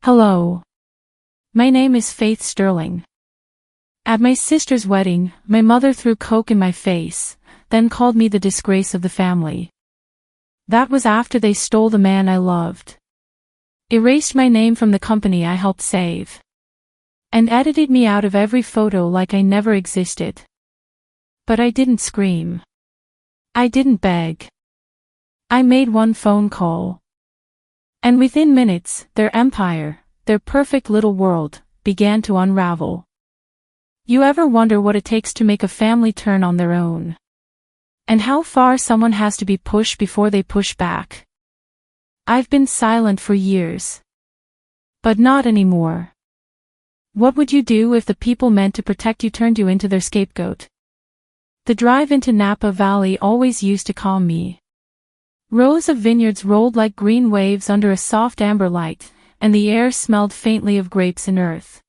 Hello. My name is Faith Sterling. At my sister's wedding, my mother threw Coke in my face, then called me the disgrace of the family. That was after they stole the man I loved. Erased my name from the company I helped save. And edited me out of every photo like I never existed. But I didn't scream. I didn't beg. I made one phone call. And within minutes, their empire, their perfect little world, began to unravel. You ever wonder what it takes to make a family turn on their own? And how far someone has to be pushed before they push back? I've been silent for years. But not anymore. What would you do if the people meant to protect you turned you into their scapegoat? The drive into Napa Valley always used to calm me. Rows of vineyards rolled like green waves under a soft amber light, and the air smelled faintly of grapes and earth.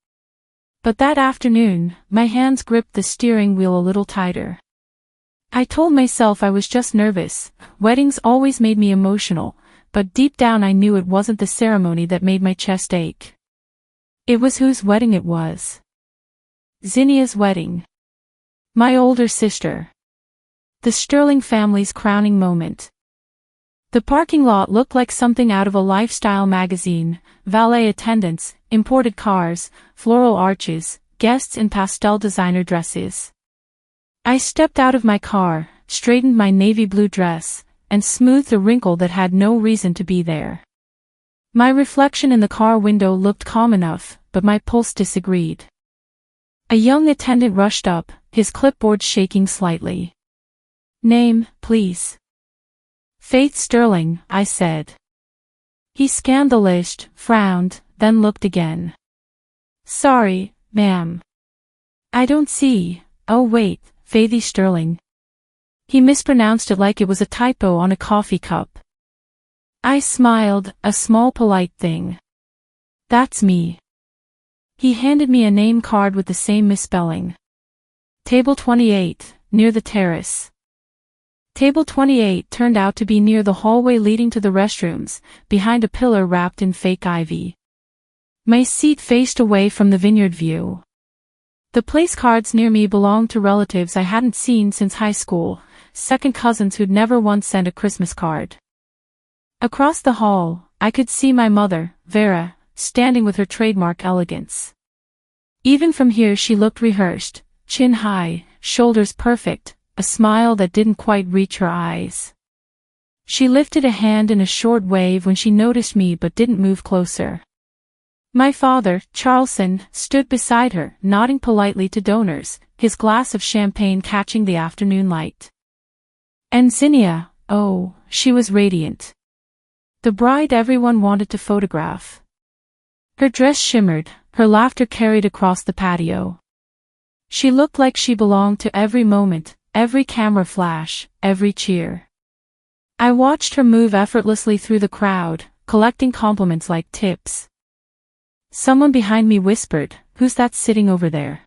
But that afternoon, my hands gripped the steering wheel a little tighter. I told myself I was just nervous. Weddings always made me emotional, but deep down I knew it wasn't the ceremony that made my chest ache. It was whose wedding it was. Zinnia's wedding. My older sister. The Sterling family's crowning moment. The parking lot looked like something out of a lifestyle magazine: valet attendants, imported cars, floral arches, guests in pastel designer dresses. I stepped out of my car, straightened my navy blue dress, and smoothed a wrinkle that had no reason to be there. My reflection in the car window looked calm enough, but my pulse disagreed. A young attendant rushed up, his clipboard shaking slightly. "Name, please." "Faith Sterling," I said. He scanned the list, frowned, then looked again. "Sorry, ma'am. I don't see. Oh wait, Faithy Sterling." He mispronounced it like it was a typo on a coffee cup. I smiled, a small polite thing. "That's me." He handed me a name card with the same misspelling. Table 28, near the terrace. Table 28 turned out to be near the hallway leading to the restrooms, behind a pillar wrapped in fake ivy. My seat faced away from the vineyard view. The place cards near me belonged to relatives I hadn't seen since high school, second cousins who'd never once sent a Christmas card. Across the hall, I could see my mother, Vera, standing with her trademark elegance. Even from here she looked rehearsed, chin high, shoulders perfect, a smile that didn't quite reach her eyes. She lifted a hand in a short wave when she noticed me but didn't move closer. My father, Charleston, stood beside her, nodding politely to donors, his glass of champagne catching the afternoon light. And Zinnia, oh, she was radiant. The bride everyone wanted to photograph. Her dress shimmered, her laughter carried across the patio. She looked like she belonged to every moment, every camera flash, every cheer. I watched her move effortlessly through the crowd, collecting compliments like tips. Someone behind me whispered, "Who's that sitting over there?"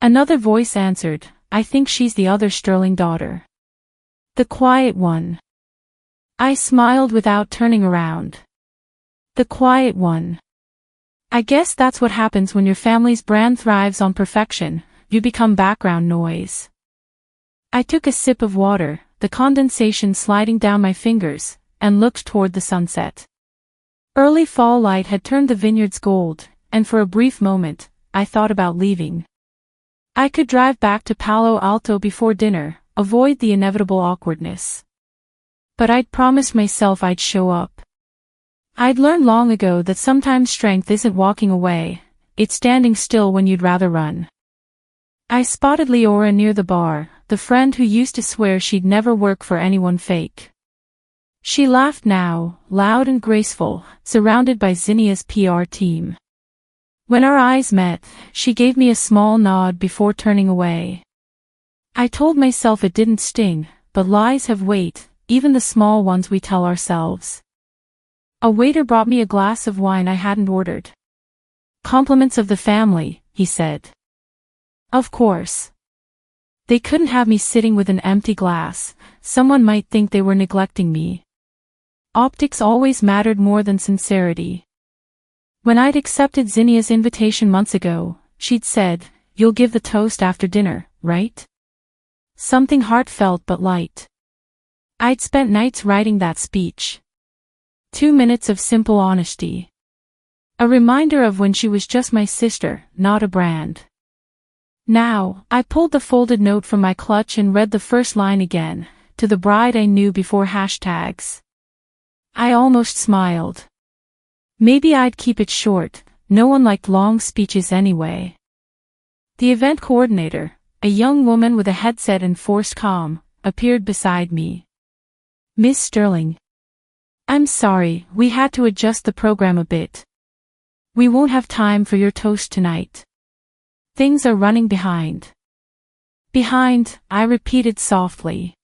Another voice answered, "I think she's the other Sterling daughter. The quiet one." I smiled without turning around. The quiet one. I guess that's what happens when your family's brand thrives on perfection, you become background noise. I took a sip of water, the condensation sliding down my fingers, and looked toward the sunset. Early fall light had turned the vineyards gold, and for a brief moment, I thought about leaving. I could drive back to Palo Alto before dinner, avoid the inevitable awkwardness. But I'd promised myself I'd show up. I'd learned long ago that sometimes strength isn't walking away, it's standing still when you'd rather run. I spotted Leora near the bar, the friend who used to swear she'd never work for anyone fake. She laughed now, loud and graceful, surrounded by Zinnia's PR team. When our eyes met, she gave me a small nod before turning away. I told myself it didn't sting, but lies have weight, even the small ones we tell ourselves. A waiter brought me a glass of wine I hadn't ordered. "Compliments of the family," he said. Of course. They couldn't have me sitting with an empty glass, someone might think they were neglecting me. Optics always mattered more than sincerity. When I'd accepted Zinnia's invitation months ago, she'd said, "You'll give the toast after dinner, right?" Something heartfelt but light. I'd spent nights writing that speech. 2 minutes of simple honesty. A reminder of when she was just my sister, not a brand. Now, I pulled the folded note from my clutch and read the first line again, to the bride I knew before hashtags. I almost smiled. Maybe I'd keep it short, no one liked long speeches anyway. The event coordinator, a young woman with a headset and forced calm, appeared beside me. "Miss Sterling. I'm sorry, we had to adjust the program a bit. We won't have time for your toast tonight. Things are running behind." "Behind," I repeated softly.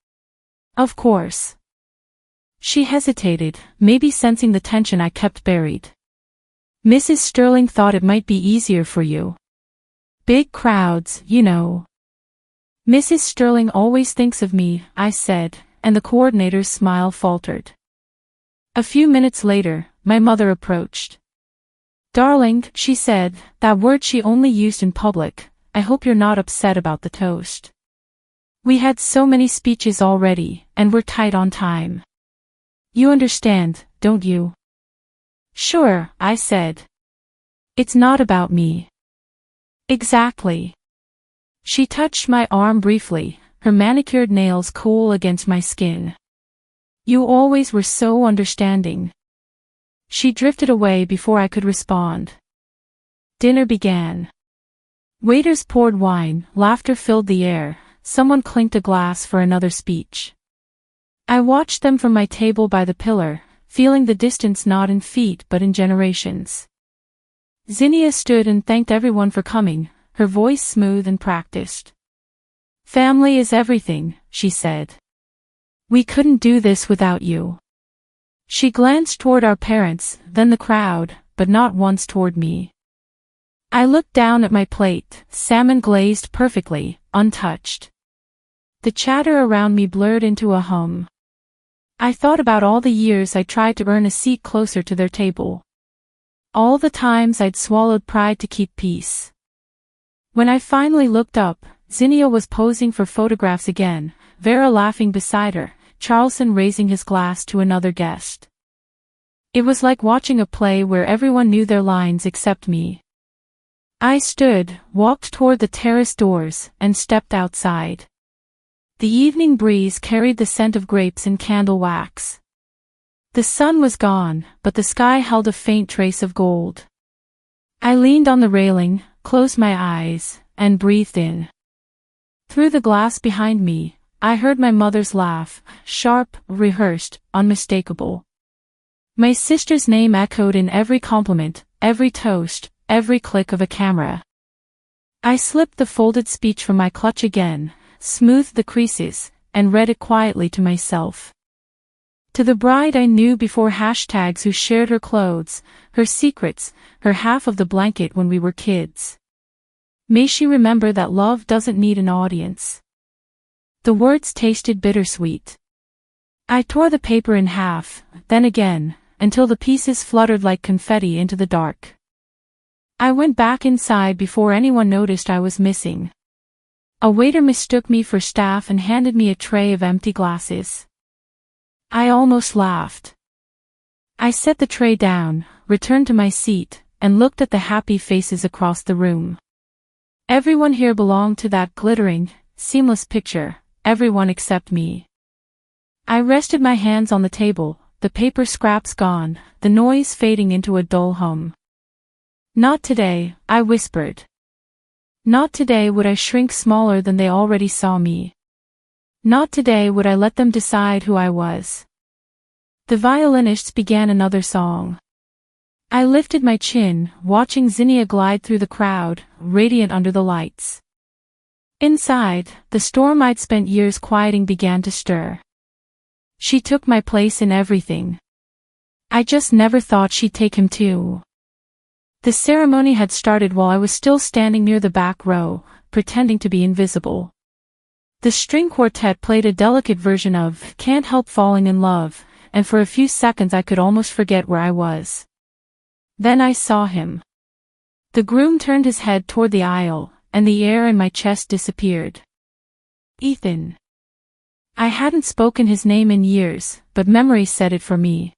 "Of course." She hesitated, maybe sensing the tension I kept buried. "Mrs. Sterling thought it might be easier for you. Big crowds, you know." "Mrs. Sterling always thinks of me," I said, and the coordinator's smile faltered. A few minutes later, my mother approached. "Darling," she said, that word she only used in public, "I hope you're not upset about the toast. We had so many speeches already, and we're tight on time. You understand, don't you?" "Sure," I said. "It's not about me." "Exactly." She touched my arm briefly, her manicured nails cool against my skin. "You always were so understanding." She drifted away before I could respond. Dinner began. Waiters poured wine, laughter filled the air, someone clinked a glass for another speech. I watched them from my table by the pillar, feeling the distance not in feet but in generations. Zinnia stood and thanked everyone for coming, her voice smooth and practiced. "Family is everything," she said. "We couldn't do this without you." She glanced toward our parents, then the crowd, but not once toward me. I looked down at my plate, salmon glazed perfectly, untouched. The chatter around me blurred into a hum. I thought about all the years I tried to earn a seat closer to their table. All the times I'd swallowed pride to keep peace. When I finally looked up, Zinnia was posing for photographs again, Vera laughing beside her, Charleston raising his glass to another guest. It was like watching a play where everyone knew their lines except me. I stood, walked toward the terrace doors, and stepped outside. The evening breeze carried the scent of grapes and candle wax. The sun was gone, but the sky held a faint trace of gold. I leaned on the railing, closed my eyes, and breathed in. Through the glass behind me, I heard my mother's laugh, sharp, rehearsed, unmistakable. My sister's name echoed in every compliment, every toast, every click of a camera. I slipped the folded speech from my clutch again, smoothed the creases, and read it quietly to myself. To the bride I knew before hashtags, who shared her clothes, her secrets, her half of the blanket when we were kids. May she remember that love doesn't need an audience. The words tasted bittersweet. I tore the paper in half, then again, until the pieces fluttered like confetti into the dark. I went back inside before anyone noticed I was missing. A waiter mistook me for staff and handed me a tray of empty glasses. I almost laughed. I set the tray down, returned to my seat, and looked at the happy faces across the room. Everyone here belonged to that glittering, seamless picture, everyone except me. I rested my hands on the table, the paper scraps gone, the noise fading into a dull hum. "Not today," I whispered. Not today would I shrink smaller than they already saw me. Not today would I let them decide who I was. The violinists began another song. I lifted my chin, watching Zinnia glide through the crowd, radiant under the lights. Inside, the storm I'd spent years quieting began to stir. She took my place in everything. I just never thought she'd take him too. The ceremony had started while I was still standing near the back row, pretending to be invisible. The string quartet played a delicate version of "Can't Help Falling in Love," and for a few seconds I could almost forget where I was. Then I saw him. The groom turned his head toward the aisle, and the air in my chest disappeared. Ethan. I hadn't spoken his name in years, but memory said it for me.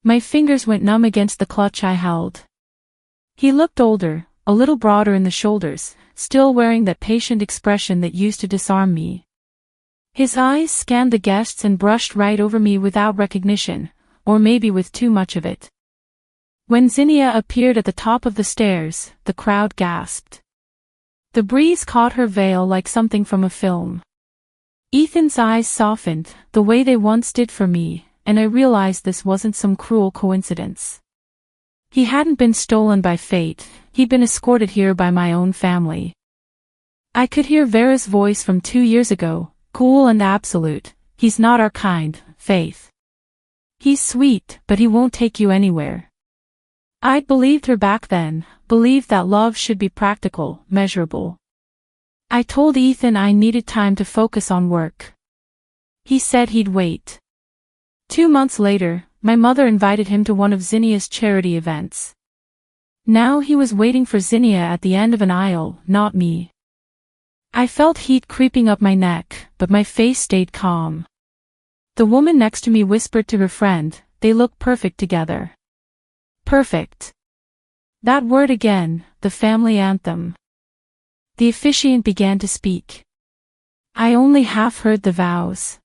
My fingers went numb against the clutch I held. He looked older, a little broader in the shoulders, still wearing that patient expression that used to disarm me. His eyes scanned the guests and brushed right over me without recognition, or maybe with too much of it. When Zinnia appeared at the top of the stairs, the crowd gasped. The breeze caught her veil like something from a film. Ethan's eyes softened, the way they once did for me, and I realized this wasn't some cruel coincidence. He hadn't been stolen by fate, he'd been escorted here by my own family. I could hear Vera's voice from 2 years ago, cool and absolute. He's not our kind, Faith. He's sweet, but he won't take you anywhere. I'd believed her back then, believed that love should be practical, measurable. I told Ethan I needed time to focus on work. He said he'd wait. 2 months later, my mother invited him to one of Zinnia's charity events. Now he was waiting for Zinnia at the end of an aisle, not me. I felt heat creeping up my neck, but my face stayed calm. The woman next to me whispered to her friend, "They look perfect together." Perfect. That word again, the family anthem. The officiant began to speak. I only half heard the vows.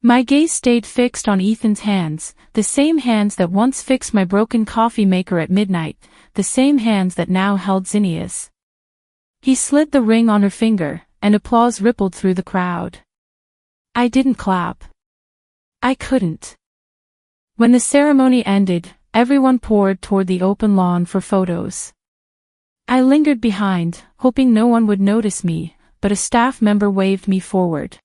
My gaze stayed fixed on Ethan's hands, the same hands that once fixed my broken coffee maker at midnight, the same hands that now held Zinnia's. He slid the ring on her finger, and applause rippled through the crowd. I didn't clap. I couldn't. When the ceremony ended, everyone poured toward the open lawn for photos. I lingered behind, hoping no one would notice me, but a staff member waved me forward.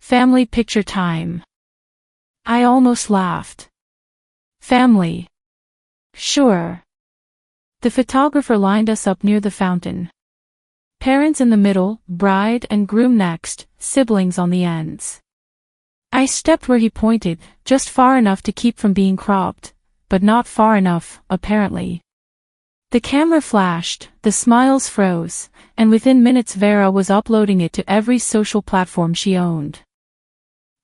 Family picture time. I almost laughed. Family. Sure. The photographer lined us up near the fountain. Parents in the middle, bride and groom next, siblings on the ends. I stepped where he pointed, just far enough to keep from being cropped, but not far enough, apparently. The camera flashed, the smiles froze, and within minutes Vera was uploading it to every social platform she owned.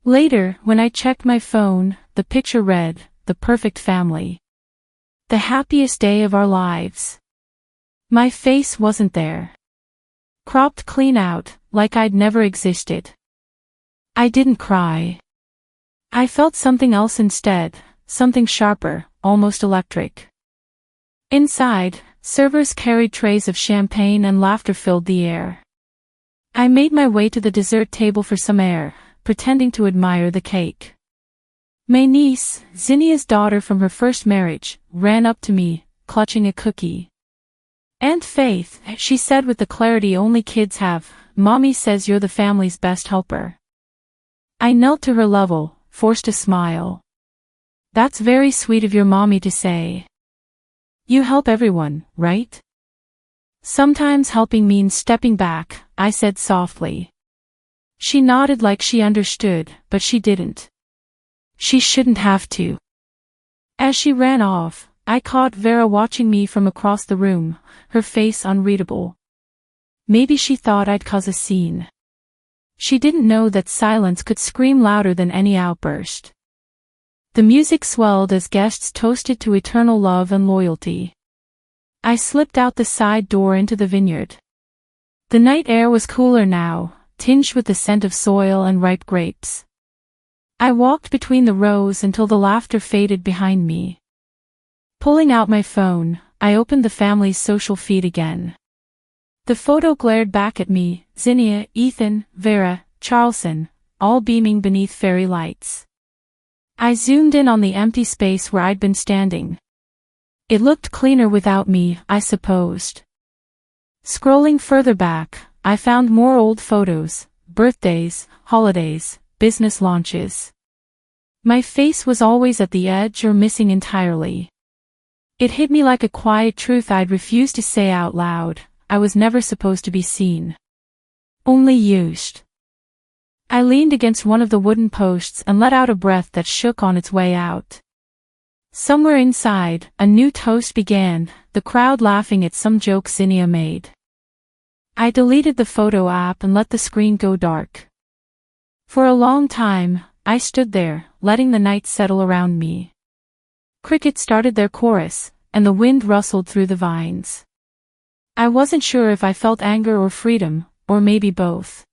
Later, when I checked my phone, the picture read, "The perfect family. The happiest day of our lives." My face wasn't there. Cropped clean out, like I'd never existed. I didn't cry. I felt something else instead, something sharper, almost electric. Inside, servers carried trays of champagne and laughter filled the air. I made my way to the dessert table for some air, pretending to admire the cake. My niece, Zinnia's daughter from her first marriage, ran up to me, clutching a cookie. "Aunt Faith," she said with the clarity only kids have, "Mommy says you're the family's best helper." I knelt to her level, forced a smile. "That's very sweet of your mommy to say. You help everyone, right?" "Sometimes helping means stepping back," I said softly. She nodded like she understood, but she didn't. She shouldn't have to. As she ran off, I caught Vera watching me from across the room, her face unreadable. Maybe she thought I'd cause a scene. She didn't know that silence could scream louder than any outburst. The music swelled as guests toasted to eternal love and loyalty. I slipped out the side door into the vineyard. The night air was cooler now, tinged with the scent of soil and ripe grapes. I walked between the rows until the laughter faded behind me. Pulling out my phone, I opened the family's social feed again. The photo glared back at me, Zinnia, Ethan, Vera, Charleston, all beaming beneath fairy lights. I zoomed in on the empty space where I'd been standing. It looked cleaner without me, I supposed. Scrolling further back, I found more old photos, birthdays, holidays, business launches. My face was always at the edge or missing entirely. It hit me like a quiet truth I'd refused to say out loud. I was never supposed to be seen. Only used. I leaned against one of the wooden posts and let out a breath that shook on its way out. Somewhere inside, a new toast began, the crowd laughing at some joke Zinnia made. I deleted the photo app and let the screen go dark. For a long time, I stood there, letting the night settle around me. Crickets started their chorus, and the wind rustled through the vines. I wasn't sure if I felt anger or freedom, or maybe both.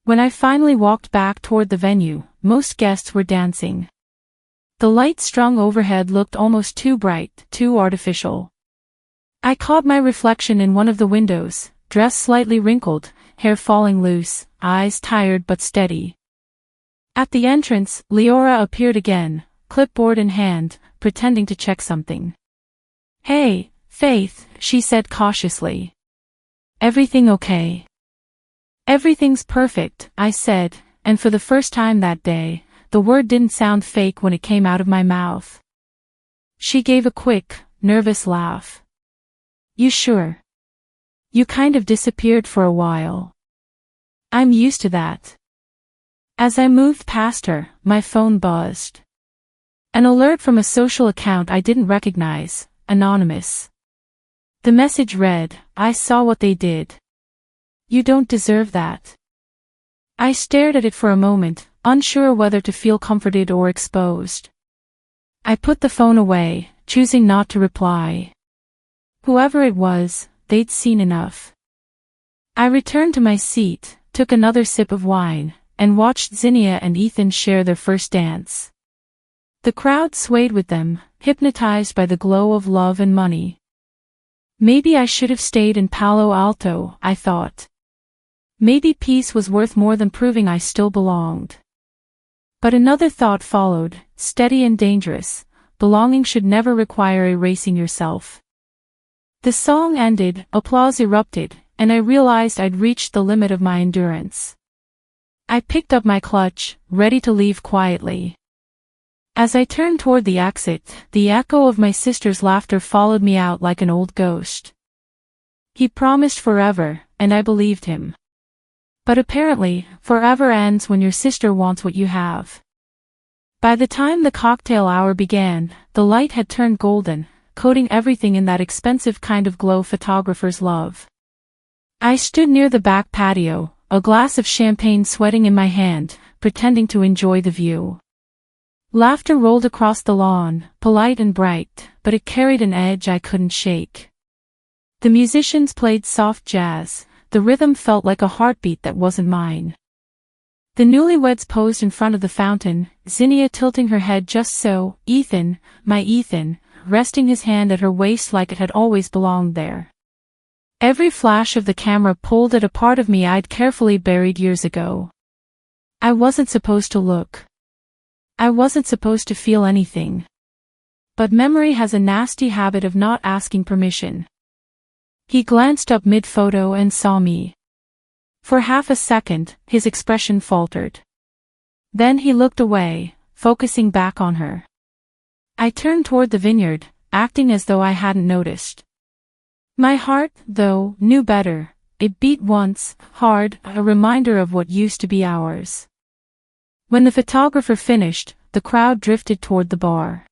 When I finally walked back toward the venue, most guests were dancing. The light strung overhead looked almost too bright, too artificial. I caught my reflection in one of the windows, dress slightly wrinkled, hair falling loose, eyes tired but steady. At the entrance, Leora appeared again, clipboard in hand, pretending to check something. "Hey, Faith," she said cautiously. "Everything okay?" "Everything's perfect," I said, and for the first time that day, the word didn't sound fake when it came out of my mouth. She gave a quick, nervous laugh. "You sure? You kind of disappeared for a while." "I'm used to that." As I moved past her, my phone buzzed. An alert from a social account I didn't recognize, anonymous. The message read, "I saw what they did. You don't deserve that." I stared at it for a moment, unsure whether to feel comforted or exposed. I put the phone away, choosing not to reply. Whoever it was, they'd seen enough. I returned to my seat, took another sip of wine, and watched Zinnia and Ethan share their first dance. The crowd swayed with them, hypnotized by the glow of love and money. Maybe I should have stayed in Palo Alto, I thought. Maybe peace was worth more than proving I still belonged. But another thought followed, steady and dangerous. Belonging should never require erasing yourself. The song ended, applause erupted, and I realized I'd reached the limit of my endurance. I picked up my clutch, ready to leave quietly. As I turned toward the exit, the echo of my sister's laughter followed me out like an old ghost. He promised forever, and I believed him. But apparently, forever ends when your sister wants what you have. By the time the cocktail hour began, the light had turned golden, coating everything in that expensive kind of glow photographers love. I stood near the back patio, a glass of champagne sweating in my hand, pretending to enjoy the view. Laughter rolled across the lawn, polite and bright, but it carried an edge I couldn't shake. The musicians played soft jazz. The rhythm felt like a heartbeat that wasn't mine. The newlyweds posed in front of the fountain, Zinnia tilting her head just so, Ethan, my Ethan, resting his hand at her waist like it had always belonged there. Every flash of the camera pulled at a part of me I'd carefully buried years ago. I wasn't supposed to look. I wasn't supposed to feel anything. But memory has a nasty habit of not asking permission. He glanced up mid-photo and saw me. For half a second, his expression faltered. Then he looked away, focusing back on her. I turned toward the vineyard, acting as though I hadn't noticed. My heart, though, knew better. It beat once, hard, a reminder of what used to be ours. When the photographer finished, the crowd drifted toward the bar.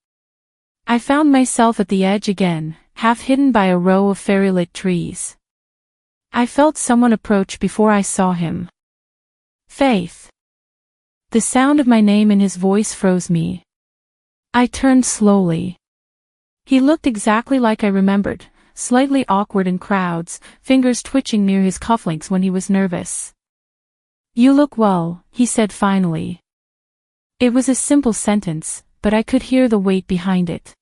I found myself at the edge again, half hidden by a row of fairy-lit trees. I felt someone approach before I saw him. Faith. The sound of my name in his voice froze me. I turned slowly. He looked exactly like I remembered, slightly awkward in crowds, fingers twitching near his cufflinks when he was nervous. "You look well," he said finally. It was a simple sentence, but I could hear the weight behind it.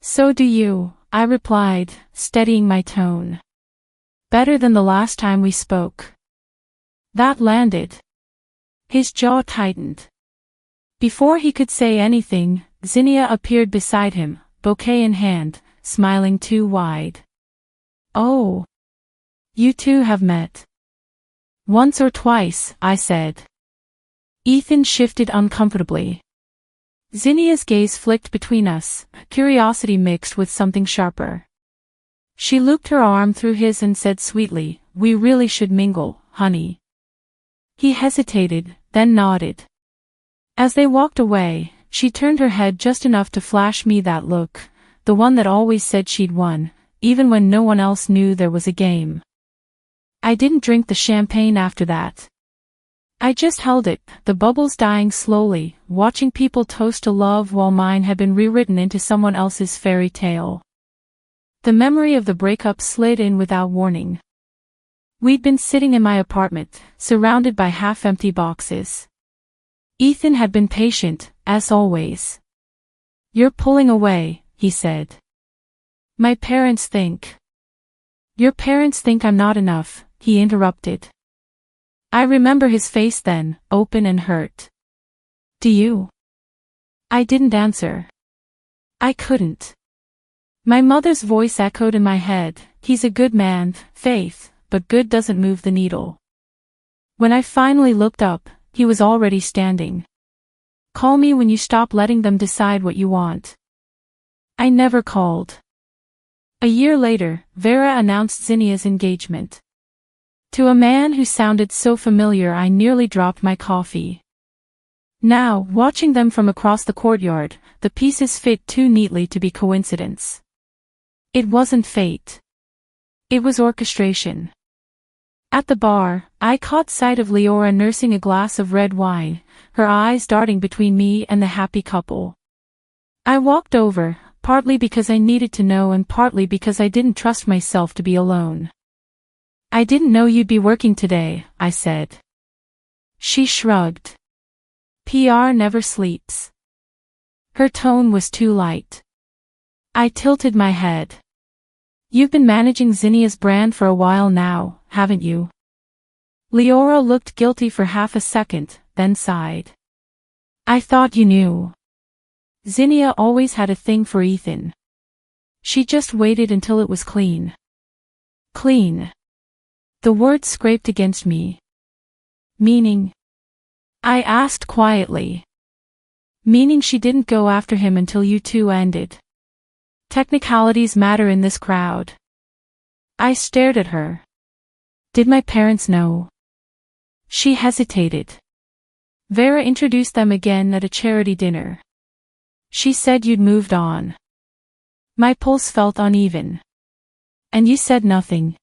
"So do you," I replied, steadying my tone. "Better than the last time we spoke." That landed. His jaw tightened. Before he could say anything, Zinnia appeared beside him, bouquet in hand, smiling too wide. "Oh. You two have met." "Once or twice," I said. Ethan shifted uncomfortably. Zinnia's gaze flicked between us, curiosity mixed with something sharper. She looped her arm through his and said sweetly, "We really should mingle, honey." He hesitated, then nodded. As they walked away, She turned her head just enough to flash me that look, the one that always said she'd won, even when no one else knew there was a game. I didn't drink the champagne after that. I just held it, the bubbles dying slowly, watching people toast to love while mine had been rewritten into someone else's fairy tale. The memory of the breakup slid in without warning. We'd been sitting in my apartment, surrounded by half-empty boxes. Ethan had been patient, as always. "You're pulling away," he said. "My parents think." "Your parents think I'm not enough," he interrupted. I remember his face then, open and hurt. "Do you?" I didn't answer. I couldn't. My mother's voice echoed in my head, "He's a good man, Faith, but good doesn't move the needle." When I finally looked up, he was already standing. "Call me when you stop letting them decide what you want." I never called. A year later, Vera announced Zinnia's engagement. To a man who sounded so familiar, I nearly dropped my coffee. Now, watching them from across the courtyard, the pieces fit too neatly to be coincidence. It wasn't fate. It was orchestration. At the bar, I caught sight of Leora nursing a glass of red wine, her eyes darting between me and the happy couple. I walked over, partly because I needed to know and partly because I didn't trust myself to be alone. "I didn't know you'd be working today," I said. She shrugged. "PR never sleeps." Her tone was too light. I tilted my head. "You've been managing Zinnia's brand for a while now, haven't you?" Leora looked guilty for half a second, then sighed. "I thought you knew." Zinnia always had a thing for Ethan. She just waited until it was clean. Clean. The word scraped against me. "Meaning?" I asked quietly. "Meaning she didn't go after him until you two ended. Technicalities matter in this crowd." I stared at her. "Did my parents know?" She hesitated. "Vera introduced them again at a charity dinner. She said you'd moved on." My pulse felt uneven. "And you said nothing?"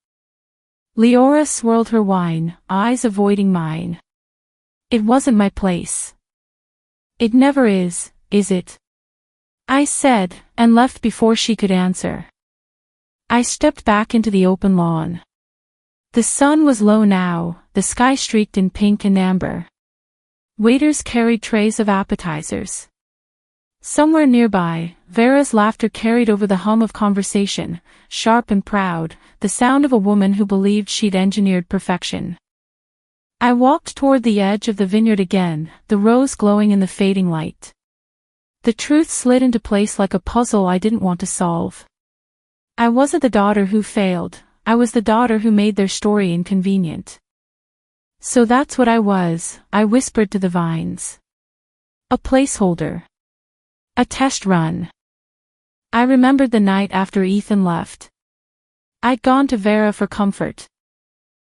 Leora swirled her wine, eyes avoiding mine. "It wasn't my place." "It never is it?" I said, and left before she could answer. I stepped back into the open lawn. The sun was low now, the sky streaked in pink and amber. Waiters carried trays of appetizers. Somewhere nearby, Vera's laughter carried over the hum of conversation, sharp and proud, the sound of a woman who believed she'd engineered perfection. I walked toward the edge of the vineyard again, the rose glowing in the fading light. The truth slid into place like a puzzle I didn't want to solve. I wasn't the daughter who failed, I was the daughter who made their story inconvenient. "So that's what I was," I whispered to the vines. "A placeholder. A test run." I remembered the night after Ethan left. I'd gone to Vera for comfort.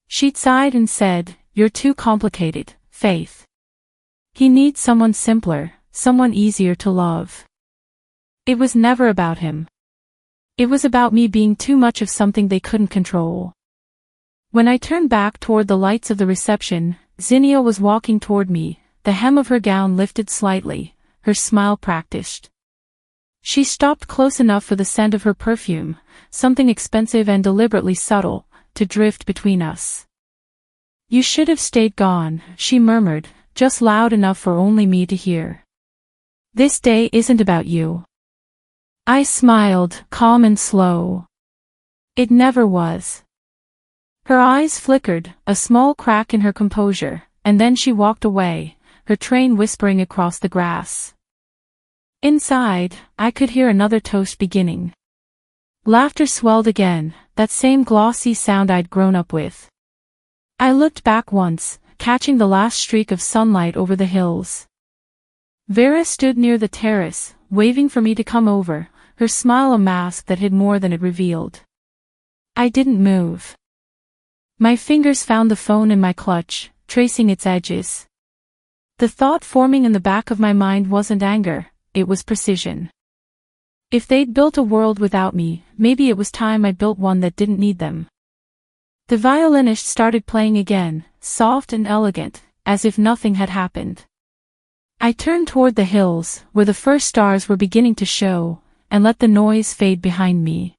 She'd sighed and said, "You're too complicated, Faith. He needs someone simpler, someone easier to love." It was never about him. It was about me being too much of something they couldn't control. When I turned back toward the lights of the reception, Zinnia was walking toward me, the hem of her gown lifted slightly, her smile practiced. She stopped close enough for the scent of her perfume, something expensive and deliberately subtle, to drift between us. "You should have stayed gone," she murmured, just loud enough for only me to hear. "This day isn't about you." I smiled, calm and slow. It never was. Her eyes flickered, a small crack in her composure, and then she walked away, her train whispering across the grass. Inside, I could hear another toast beginning. Laughter swelled again, that same glossy sound I'd grown up with. I looked back once, catching the last streak of sunlight over the hills. Vera stood near the terrace, waving for me to come over, her smile a mask that hid more than it revealed. I didn't move. My fingers found the phone in my clutch, tracing its edges. The thought forming in the back of my mind wasn't anger, it was precision. If they'd built a world without me, maybe it was time I built one that didn't need them. The violinist started playing again, soft and elegant, as if nothing had happened. I turned toward the hills, where the first stars were beginning to show, and let the noise fade behind me.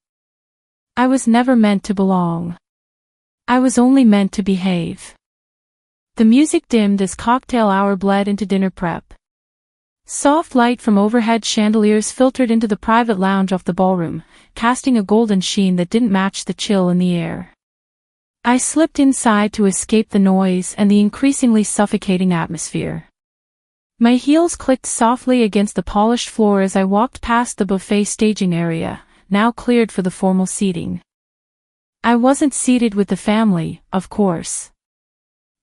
I was never meant to belong. I was only meant to behave. The music dimmed as cocktail hour bled into dinner prep. Soft light from overhead chandeliers filtered into the private lounge off the ballroom, casting a golden sheen that didn't match the chill in the air. I slipped inside to escape the noise and the increasingly suffocating atmosphere. My heels clicked softly against the polished floor as I walked past the buffet staging area, now cleared for the formal seating. I wasn't seated with the family, of course.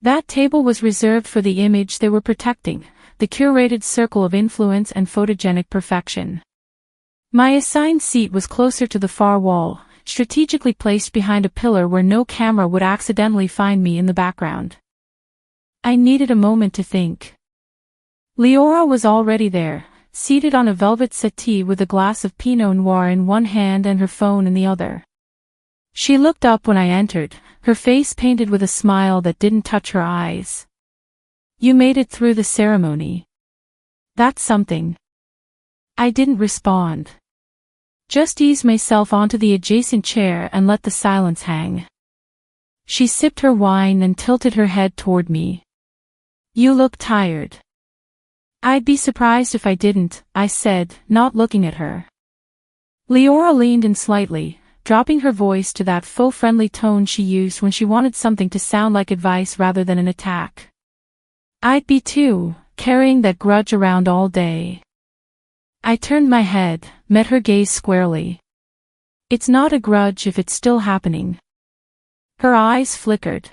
That table was reserved for the image they were protecting, the curated circle of influence and photogenic perfection. My assigned seat was closer to the far wall, strategically placed behind a pillar where no camera would accidentally find me in the background. I needed a moment to think. Leora was already there, seated on a velvet settee with a glass of Pinot Noir in one hand and her phone in the other. She looked up when I entered, her face painted with a smile that didn't touch her eyes. "You made it through the ceremony. That's something." I didn't respond. Just eased myself onto the adjacent chair and let the silence hang. She sipped her wine and tilted her head toward me. "You look tired." "I'd be surprised if I didn't," I said, not looking at her. Leora leaned in slightly, dropping her voice to that faux-friendly tone she used when she wanted something to sound like advice rather than an attack. "I'd be too, carrying that grudge around all day." I turned my head, met her gaze squarely. "It's not a grudge if it's still happening." Her eyes flickered.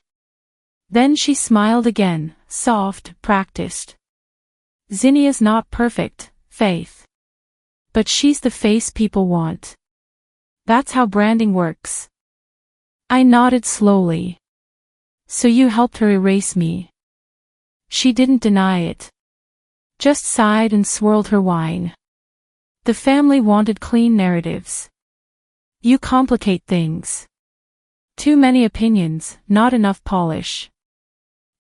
Then she smiled again, soft, practiced. "Zinnia's not perfect, Faith. But she's the face people want. That's how branding works." I nodded slowly. "So you helped her erase me?" She didn't deny it. Just sighed and swirled her wine. "The family wanted clean narratives. You complicate things. Too many opinions, not enough polish.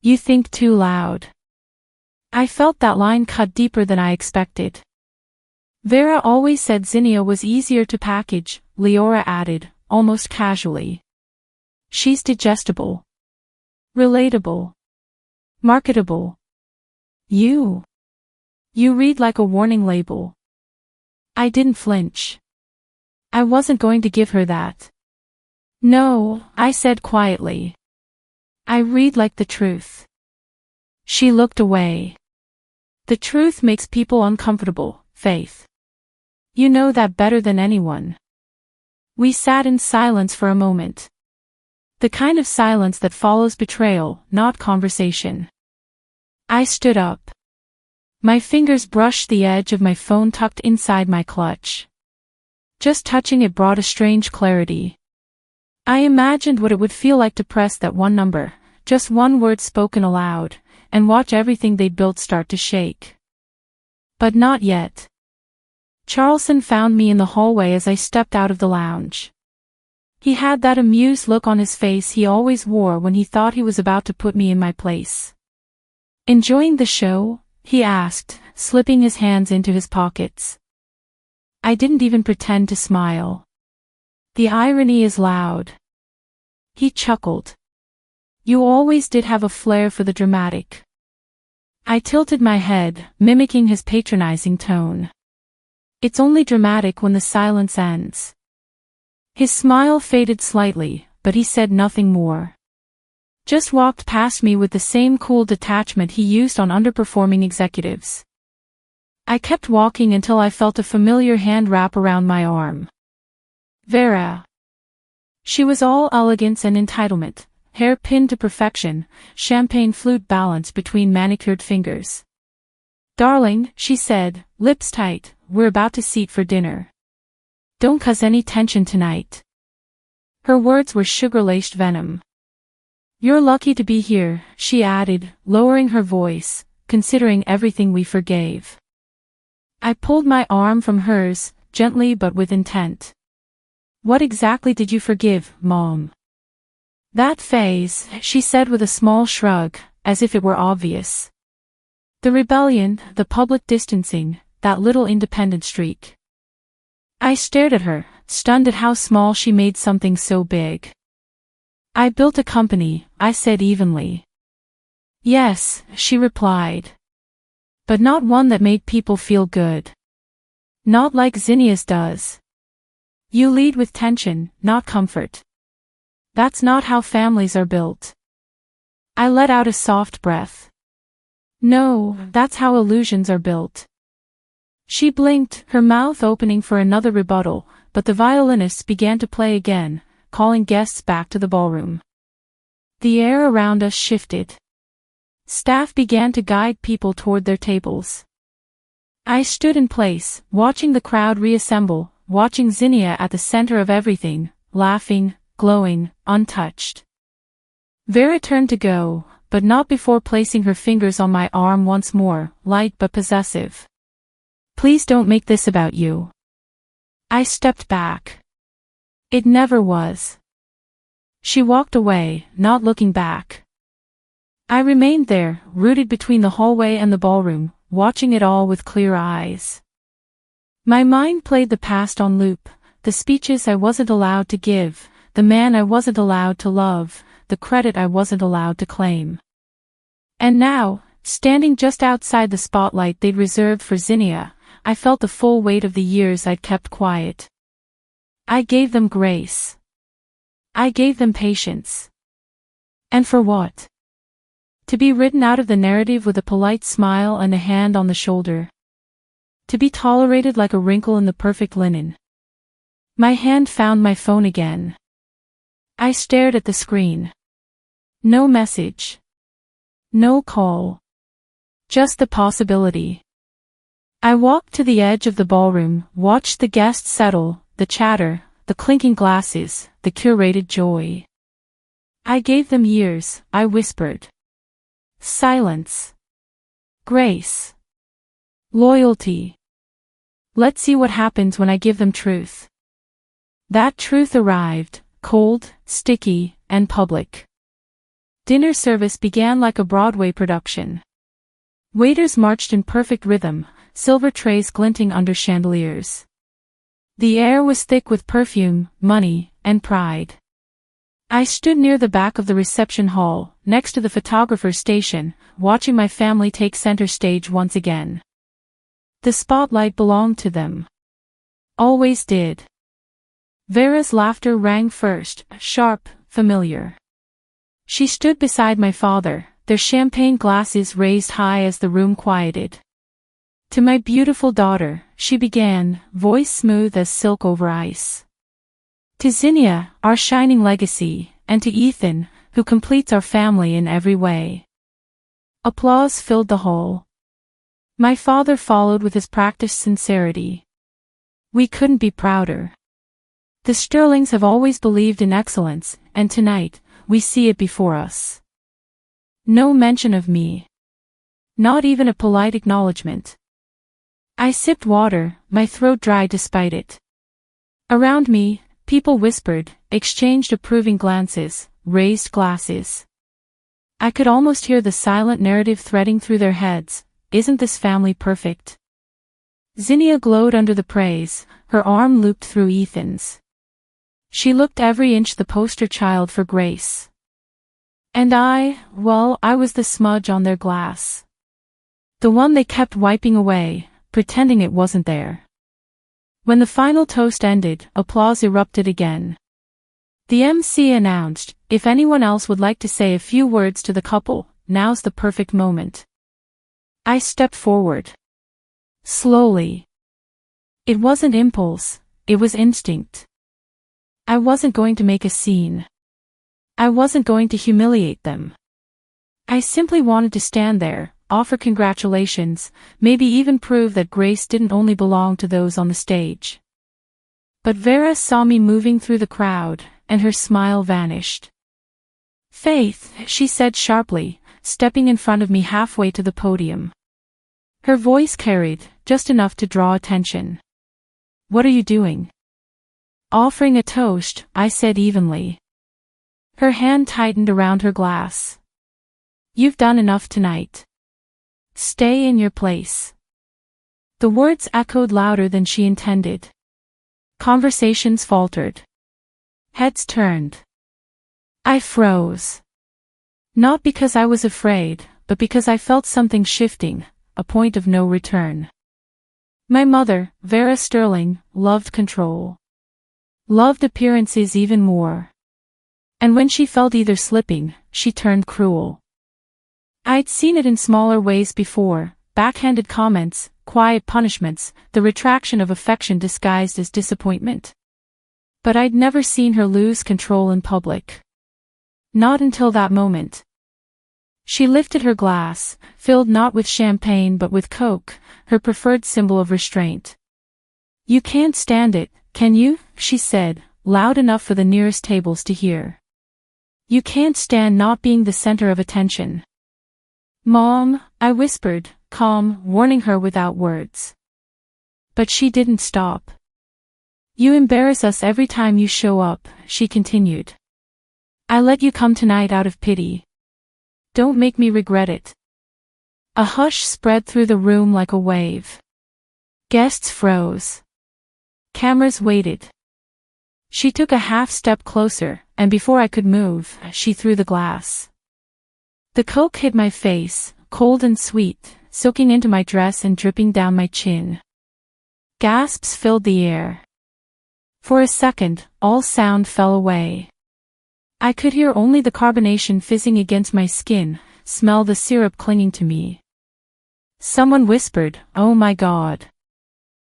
You think too loud." I felt that line cut deeper than I expected. "Vera always said Zinnia was easier to package," Leora added, almost casually. "She's digestible. Relatable. Marketable. You read like a warning label." I didn't flinch. I wasn't going to give her that. "No," I said quietly. "I read like the truth." She looked away. "The truth makes people uncomfortable, Faith. You know that better than anyone." We sat in silence for a moment. The kind of silence that follows betrayal, not conversation. I stood up. My fingers brushed the edge of my phone tucked inside my clutch. Just touching it brought a strange clarity. I imagined what it would feel like to press that one number, just one word spoken aloud, and watch everything they'd built start to shake. But not yet. Charleston found me in the hallway as I stepped out of the lounge. He had that amused look on his face he always wore when he thought he was about to put me in my place. "Enjoying the show?" he asked, slipping his hands into his pockets. I didn't even pretend to smile. "The irony is loud." He chuckled. "You always did have a flair for the dramatic." I tilted my head, mimicking his patronizing tone. "It's only dramatic when the silence ends." His smile faded slightly, but he said nothing more. Just walked past me with the same cool detachment he used on underperforming executives. I kept walking until I felt a familiar hand wrap around my arm. Vera. She was all elegance and entitlement, hair pinned to perfection, champagne flute balanced between manicured fingers. "Darling," she said, lips tight, "we're about to seat for dinner. Don't cause any tension tonight." Her words were sugar-laced venom. "You're lucky to be here," she added, lowering her voice, considering everything we forgave. I pulled my arm from hers, gently but with intent. What exactly did you forgive, Mom? That phase, she said with a small shrug, as if it were obvious. The rebellion, the public distancing, that little independent streak. I stared at her, stunned at how small she made something so big. I built a company, I said evenly. Yes, she replied. But not one that made people feel good. Not like Zinnia's does. You lead with tension, not comfort. That's not how families are built. I let out a soft breath. No, that's how illusions are built. She blinked, her mouth opening for another rebuttal, but the violinists began to play again, calling guests back to the ballroom. The air around us shifted. Staff began to guide people toward their tables. I stood in place, watching the crowd reassemble, watching Zinnia at the center of everything, laughing, glowing, untouched. Vera turned to go, but not before placing her fingers on my arm once more, light but possessive. Please don't make this about you. I stepped back. It never was. She walked away, not looking back. I remained there, rooted between the hallway and the ballroom, watching it all with clear eyes. My mind played the past on loop, the speeches I wasn't allowed to give, the man I wasn't allowed to love, the credit I wasn't allowed to claim. And now, standing just outside the spotlight they'd reserved for Zinnia, I felt the full weight of the years I'd kept quiet. I gave them grace. I gave them patience. And for what? To be written out of the narrative with a polite smile and a hand on the shoulder. To be tolerated like a wrinkle in the perfect linen. My hand found my phone again. I stared at the screen. No message. No call. Just the possibility. I walked to the edge of the ballroom, watched the guests settle, the chatter, the clinking glasses, the curated joy. I gave them years, I whispered. Silence. Grace. Loyalty. Let's see what happens when I give them truth. That truth arrived, cold, sticky, and public. Dinner service began like a Broadway production. Waiters marched in perfect rhythm, silver trays glinting under chandeliers. The air was thick with perfume, money, and pride. I stood near the back of the reception hall, next to the photographer's station, watching my family take center stage once again. The spotlight belonged to them. Always did. Vera's laughter rang first, sharp, familiar. She stood beside my father, their champagne glasses raised high as the room quieted. To my beautiful daughter, she began, voice smooth as silk over ice. To Zinnia, our shining legacy, and to Ethan, who completes our family in every way. Applause filled the hall. My father followed with his practiced sincerity. We couldn't be prouder. The Sterlings have always believed in excellence, and tonight, we see it before us. No mention of me. Not even a polite acknowledgement. I sipped water, my throat dry despite it. Around me, people whispered, exchanged approving glances, raised glasses. I could almost hear the silent narrative threading through their heads. Isn't this family perfect? Zinnia glowed under the praise, her arm looped through Ethan's. She looked every inch the poster child for grace. And I was the smudge on their glass. The one they kept wiping away, pretending it wasn't there. When the final toast ended, applause erupted again. The MC announced, if anyone else would like to say a few words to the couple, now's the perfect moment. I stepped forward. Slowly. It wasn't impulse, it was instinct. I wasn't going to make a scene. I wasn't going to humiliate them. I simply wanted to stand there, offer congratulations, maybe even prove that grace didn't only belong to those on the stage. But Vera saw me moving through the crowd, and her smile vanished. Faith, she said sharply, stepping in front of me halfway to the podium. Her voice carried, just enough to draw attention. "What are you doing?" "Offering a toast," I said evenly. Her hand tightened around her glass. "You've done enough tonight. Stay in your place." The words echoed louder than she intended. Conversations faltered. Heads turned. I froze. Not because I was afraid, but because I felt something shifting, a point of no return. My mother, Vera Sterling, loved control. Loved appearances even more. And when she felt either slipping, she turned cruel. I'd seen it in smaller ways before, backhanded comments, quiet punishments, the retraction of affection disguised as disappointment. But I'd never seen her lose control in public. Not until that moment. She lifted her glass, filled not with champagne but with Coke, her preferred symbol of restraint. "You can't stand it, can you?" she said, loud enough for the nearest tables to hear. "You can't stand not being the center of attention." "Mom," I whispered, calm, warning her without words. But she didn't stop. "You embarrass us every time you show up," she continued. "I let you come tonight out of pity. Don't make me regret it." A hush spread through the room like a wave. Guests froze. Cameras waited. She took a half step closer, and before I could move, she threw the glass. The Coke hit my face, cold and sweet, soaking into my dress and dripping down my chin. Gasps filled the air. For a second, all sound fell away. I could hear only the carbonation fizzing against my skin, smell the syrup clinging to me. Someone whispered, "Oh my God."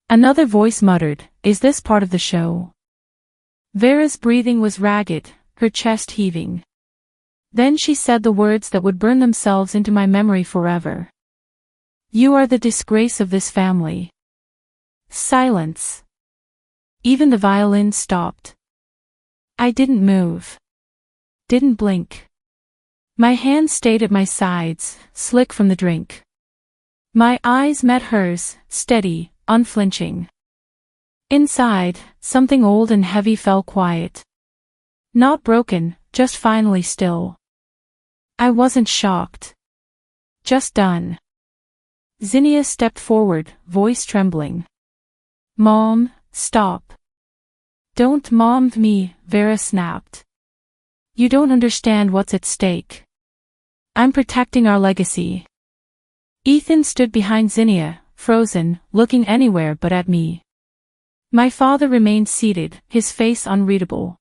Another voice muttered, "Is this part of the show?" Vera's breathing was ragged, her chest heaving. Then she said the words that would burn themselves into my memory forever. "You are the disgrace of this family." Silence. Even the violin stopped. I didn't move. Didn't blink. My hands stayed at my sides, slick from the drink. My eyes met hers, steady, unflinching. Inside, something old and heavy fell quiet. Not broken, just finally still. I wasn't shocked. Just done. Zinnia stepped forward, voice trembling. "Mom, stop." "Don't mom me," Vera snapped. "You don't understand what's at stake. I'm protecting our legacy." Ethan stood behind Zinnia, frozen, looking anywhere but at me. My father remained seated, his face unreadable.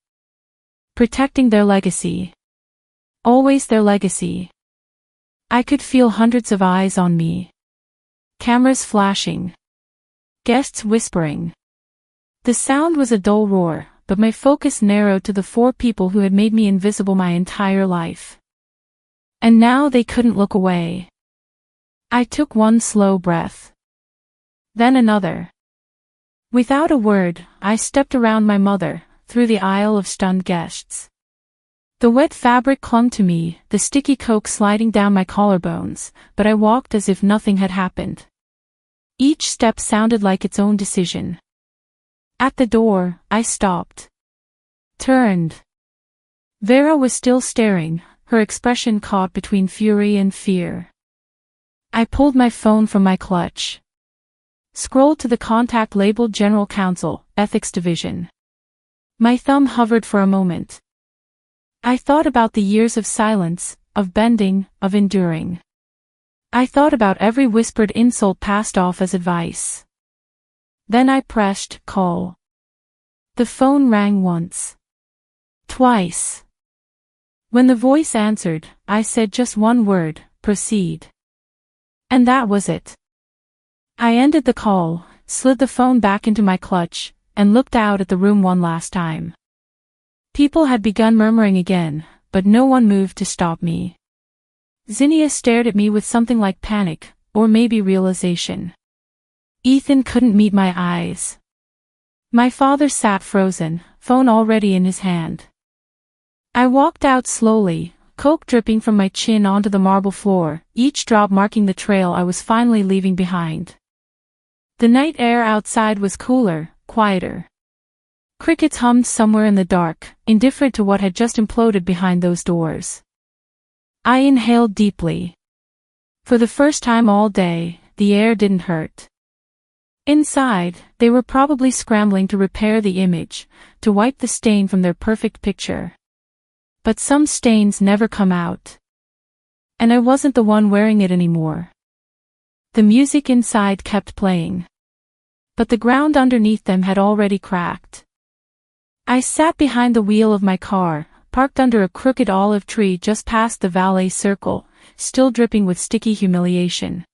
Protecting their legacy. Always their legacy. I could feel hundreds of eyes on me. Cameras flashing. Guests whispering. The sound was a dull roar, but my focus narrowed to the 4 people who had made me invisible my entire life. And now they couldn't look away. I took one slow breath. Then another. Without a word, I stepped around my mother, through the aisle of stunned guests. The wet fabric clung to me, the sticky Coke sliding down my collarbones, but I walked as if nothing had happened. Each step sounded like its own decision. At the door, I stopped. Turned. Vera was still staring, her expression caught between fury and fear. I pulled my phone from my clutch. Scrolled to the contact labeled General Counsel, Ethics Division. My thumb hovered for a moment. I thought about the years of silence, of bending, of enduring. I thought about every whispered insult passed off as advice. Then I pressed call. The phone rang once. Twice. When the voice answered, I said just one word, proceed. And that was it. I ended the call, slid the phone back into my clutch, and looked out at the room one last time. People had begun murmuring again, but no one moved to stop me. Zinnia stared at me with something like panic, or maybe realization. Ethan couldn't meet my eyes. My father sat frozen, phone already in his hand. I walked out slowly, Coke dripping from my chin onto the marble floor, each drop marking the trail I was finally leaving behind. The night air outside was cooler, quieter. Crickets hummed somewhere in the dark, indifferent to what had just imploded behind those doors. I inhaled deeply. For the first time all day, the air didn't hurt. Inside, they were probably scrambling to repair the image, to wipe the stain from their perfect picture. But some stains never come out. And I wasn't the one wearing it anymore. The music inside kept playing. But the ground underneath them had already cracked. I sat behind the wheel of my car, parked under a crooked olive tree just past the valet circle, still dripping with sticky humiliation.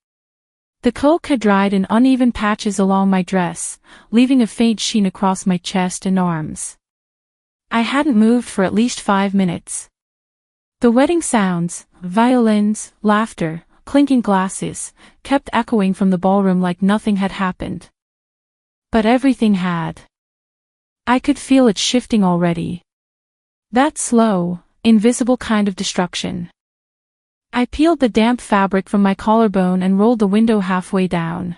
The Coke had dried in uneven patches along my dress, leaving a faint sheen across my chest and arms. I hadn't moved for at least 5 minutes. The wedding sounds, violins, laughter, clinking glasses, kept echoing from the ballroom like nothing had happened. But everything had. I could feel it shifting already. That slow, invisible kind of destruction. I peeled the damp fabric from my collarbone and rolled the window halfway down.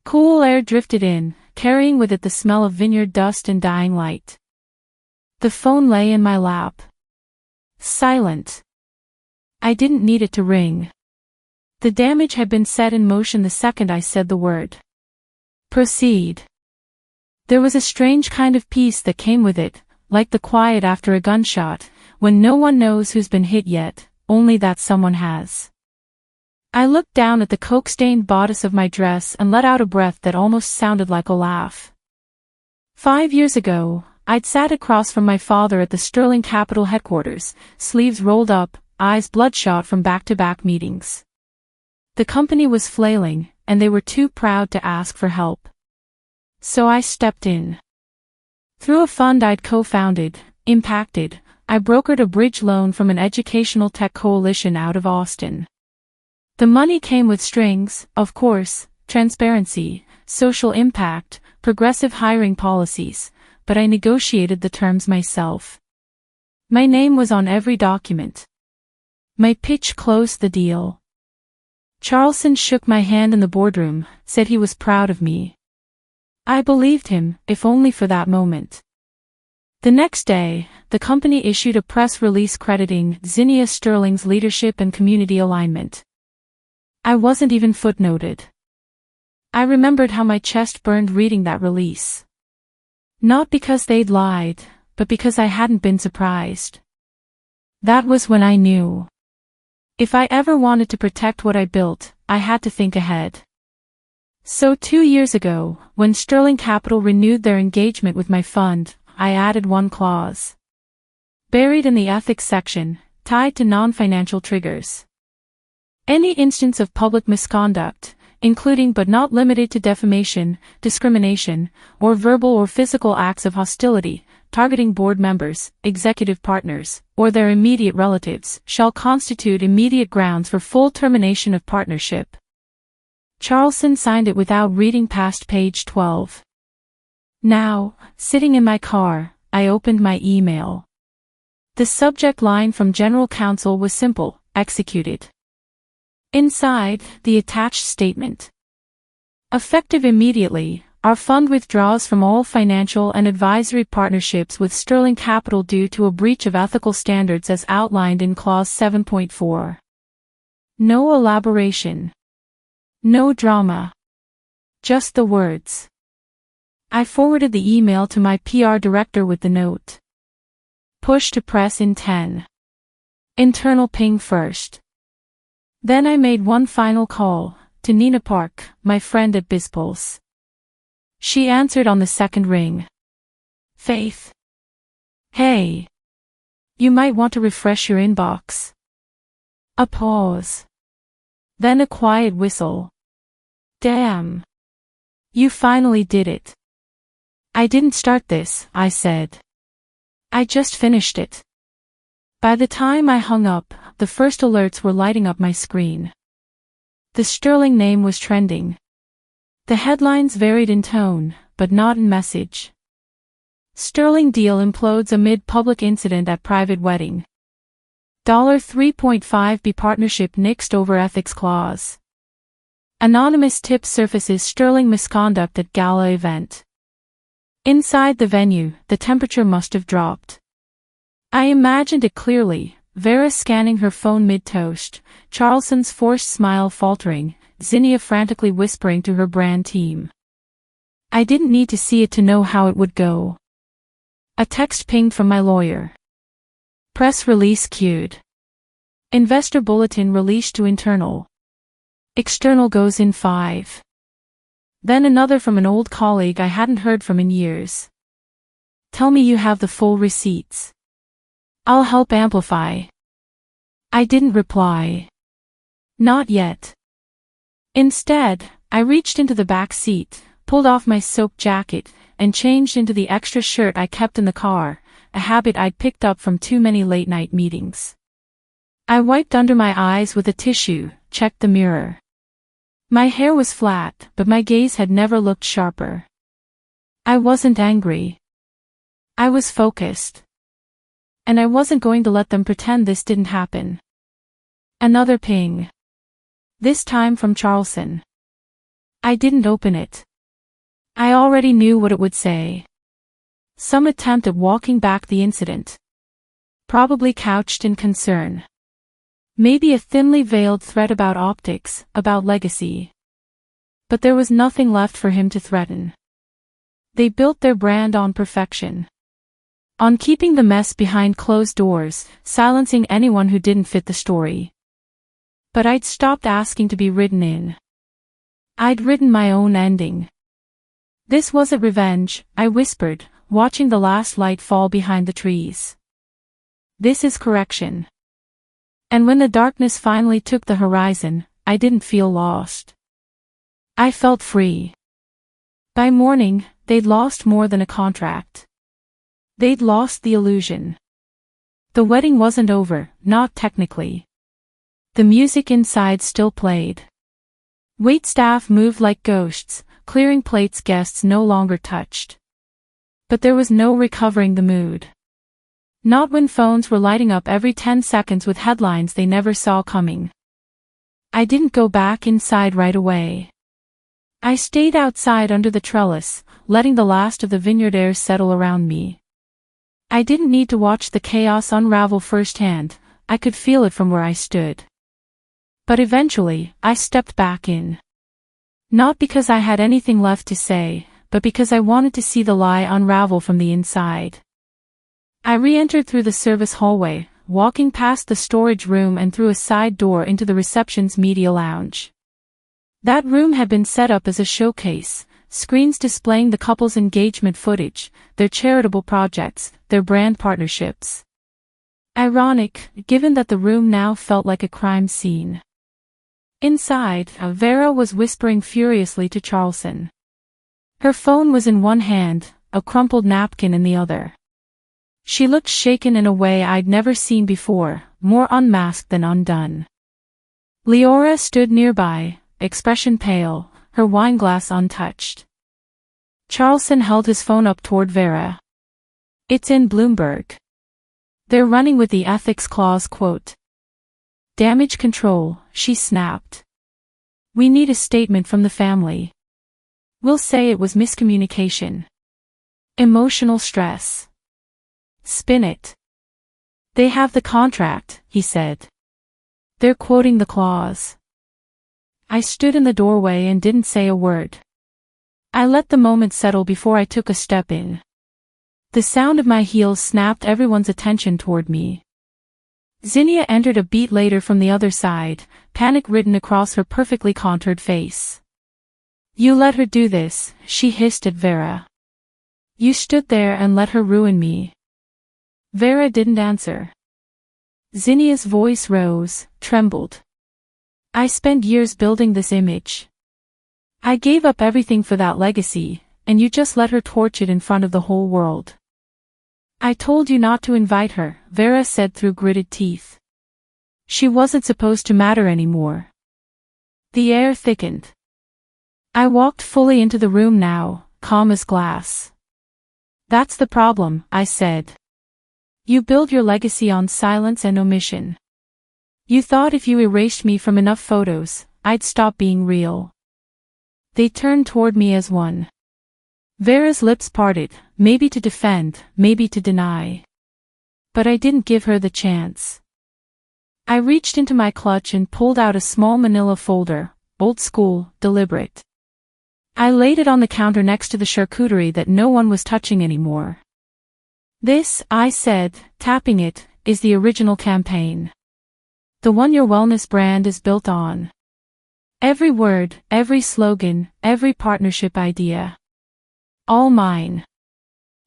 Cool air drifted in, carrying with it the smell of vineyard dust and dying light. The phone lay in my lap. Silent. I didn't need it to ring. The damage had been set in motion the second I said the word. Proceed. There was a strange kind of peace that came with it, like the quiet after a gunshot, when no one knows who's been hit yet, only that someone has. I looked down at the coke-stained bodice of my dress and let out a breath that almost sounded like a laugh. 5 years ago, I'd sat across from my father at the Sterling Capital headquarters, sleeves rolled up, eyes bloodshot from back-to-back meetings. The company was flailing, and they were too proud to ask for help. So I stepped in. Through a fund I'd co-founded, Impacted, I brokered a bridge loan from an educational tech coalition out of Austin. The money came with strings, of course, transparency, social impact, progressive hiring policies, but I negotiated the terms myself. My name was on every document. My pitch closed the deal. Charlson shook my hand in the boardroom, said he was proud of me. I believed him, if only for that moment. The next day, the company issued a press release crediting Zinnia Sterling's leadership and community alignment. I wasn't even footnoted. I remembered how my chest burned reading that release. Not because they'd lied, but because I hadn't been surprised. That was when I knew. If I ever wanted to protect what I built, I had to think ahead. So 2 years ago, when Sterling Capital renewed their engagement with my fund, I added one clause. Buried in the ethics section, tied to non-financial triggers. Any instance of public misconduct, including but not limited to defamation, discrimination, or verbal or physical acts of hostility, targeting board members, executive partners, or their immediate relatives, shall constitute immediate grounds for full termination of partnership. Charlson signed it without reading past page 12. Now, sitting in my car, I opened my email. The subject line from General Counsel was simple: executed. Inside, the attached statement. Effective immediately, our fund withdraws from all financial and advisory partnerships with Sterling Capital due to a breach of ethical standards as outlined in Clause 7.4. No elaboration. No drama. Just the words. I forwarded the email to my PR director with the note. Push to press in 10. Internal ping first. Then I made one final call, to Nina Park, my friend at BizPulse. She answered on the second ring. Faith. Hey. You might want to refresh your inbox. A pause. Then a quiet whistle. Damn. You finally did it. I didn't start this, I said. I just finished it. By the time I hung up, the first alerts were lighting up my screen. The Sterling name was trending. The headlines varied in tone, but not in message. Sterling deal implodes amid public incident at private wedding. $3.5B partnership nixed over ethics clause. Anonymous tip surfaces Sterling misconduct at gala event. Inside the venue, the temperature must have dropped. I imagined it clearly, Vera scanning her phone mid-toast, Charleston's forced smile faltering, Zinnia frantically whispering to her brand team. I didn't need to see it to know how it would go. A text pinged from my lawyer. Press release queued. Investor bulletin released to internal. External goes in 5. Then another from an old colleague I hadn't heard from in years. Tell me you have the full receipts. I'll help amplify. I didn't reply. Not yet. Instead, I reached into the back seat, pulled off my soaked jacket, and changed into the extra shirt I kept in the car, a habit I'd picked up from too many late-night meetings. I wiped under my eyes with a tissue, checked the mirror. My hair was flat, but my gaze had never looked sharper. I wasn't angry. I was focused. And I wasn't going to let them pretend this didn't happen. Another ping. This time from Charleston. I didn't open it. I already knew what it would say. Some attempt at walking back the incident. Probably couched in concern. Maybe a thinly veiled threat about optics, about legacy. But there was nothing left for him to threaten. They built their brand on perfection. On keeping the mess behind closed doors, silencing anyone who didn't fit the story. But I'd stopped asking to be written in. I'd written my own ending. This wasn't revenge, I whispered, watching the last light fall behind the trees. This is correction. And when the darkness finally took the horizon, I didn't feel lost. I felt free. By morning, they'd lost more than a contract. They'd lost the illusion. The wedding wasn't over, not technically. The music inside still played. Waitstaff moved like ghosts, clearing plates guests no longer touched. But there was no recovering the mood. Not when phones were lighting up every 10 seconds with headlines they never saw coming. I didn't go back inside right away. I stayed outside under the trellis, letting the last of the vineyard air settle around me. I didn't need to watch the chaos unravel firsthand, I could feel it from where I stood. But eventually, I stepped back in. Not because I had anything left to say, but because I wanted to see the lie unravel from the inside. I re-entered through the service hallway, walking past the storage room and through a side door into the reception's media lounge. That room had been set up as a showcase, screens displaying the couple's engagement footage, their charitable projects, their brand partnerships. Ironic, given that the room now felt like a crime scene. Inside, Vera was whispering furiously to Charleston. Her phone was in one hand, a crumpled napkin in the other. She looked shaken in a way I'd never seen before, more unmasked than undone. Leora stood nearby, expression pale, her wineglass untouched. Charleston held his phone up toward Vera. It's in Bloomberg. They're running with the ethics clause quote. Damage control, she snapped. We need a statement from the family. We'll say it was miscommunication. Emotional stress. Spin it. They have the contract, he said. They're quoting the clause. I stood in the doorway and didn't say a word. I let the moment settle before I took a step in. The sound of my heels snapped everyone's attention toward me. Zinnia entered a beat later from the other side, panic written across her perfectly contoured face. You let her do this, she hissed at Vera. You stood there and let her ruin me. Vera didn't answer. Zinnia's voice rose, trembled. I spent years building this image. I gave up everything for that legacy, and you just let her torch it in front of the whole world. I told you not to invite her, Vera said through gritted teeth. She wasn't supposed to matter anymore. The air thickened. I walked fully into the room now, calm as glass. That's the problem, I said. You build your legacy on silence and omission. You thought if you erased me from enough photos, I'd stop being real. They turned toward me as one. Vera's lips parted, maybe to defend, maybe to deny. But I didn't give her the chance. I reached into my clutch and pulled out a small manila folder, old school, deliberate. I laid it on the counter next to the charcuterie that no one was touching anymore. This, I said, tapping it, is the original campaign. The one your wellness brand is built on. Every word, every slogan, every partnership idea. All mine.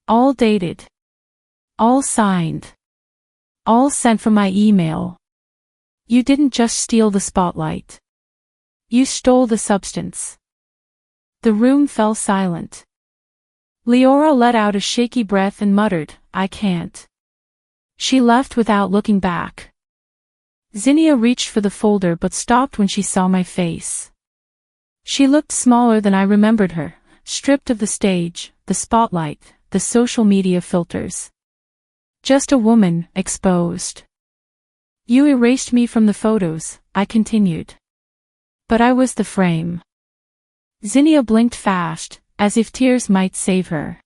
All dated. All signed. All sent from my email. You didn't just steal the spotlight. You stole the substance. The room fell silent. Leora let out a shaky breath and muttered, "I can't." She left without looking back. Zinnia reached for the folder but stopped when she saw my face. She looked smaller than I remembered her, stripped of the stage, the spotlight, the social media filters. Just a woman, exposed. You erased me from the photos, I continued. But I was the frame. Zinnia blinked fast, as if tears might save her.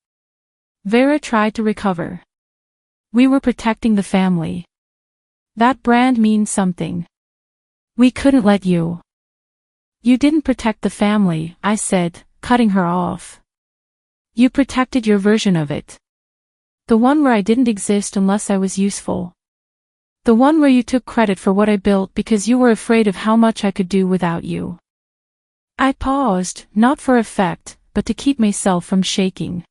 Vera tried to recover. We were protecting the family. That brand means something. We couldn't let you. You didn't protect the family, I said, cutting her off. You protected your version of it. The one where I didn't exist unless I was useful. The one where you took credit for what I built because you were afraid of how much I could do without you. I paused, not for effect, but to keep myself from shaking.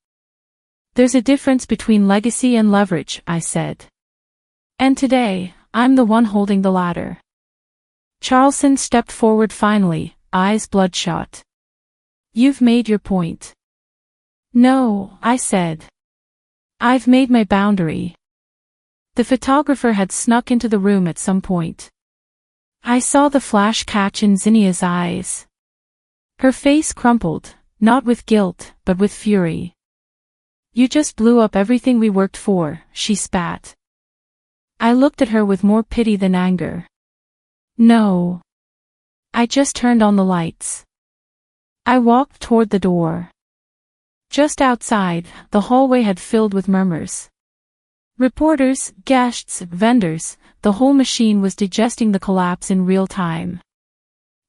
There's a difference between legacy and leverage, I said. And today, I'm the one holding the latter. Charleston stepped forward finally, eyes bloodshot. You've made your point. No, I said. I've made my boundary. The photographer had snuck into the room at some point. I saw the flash catch in Zinnia's eyes. Her face crumpled, not with guilt, but with fury. You just blew up everything we worked for, she spat. I looked at her with more pity than anger. No. I just turned on the lights. I walked toward the door. Just outside, the hallway had filled with murmurs. Reporters, guests, vendors, the whole machine was digesting the collapse in real time.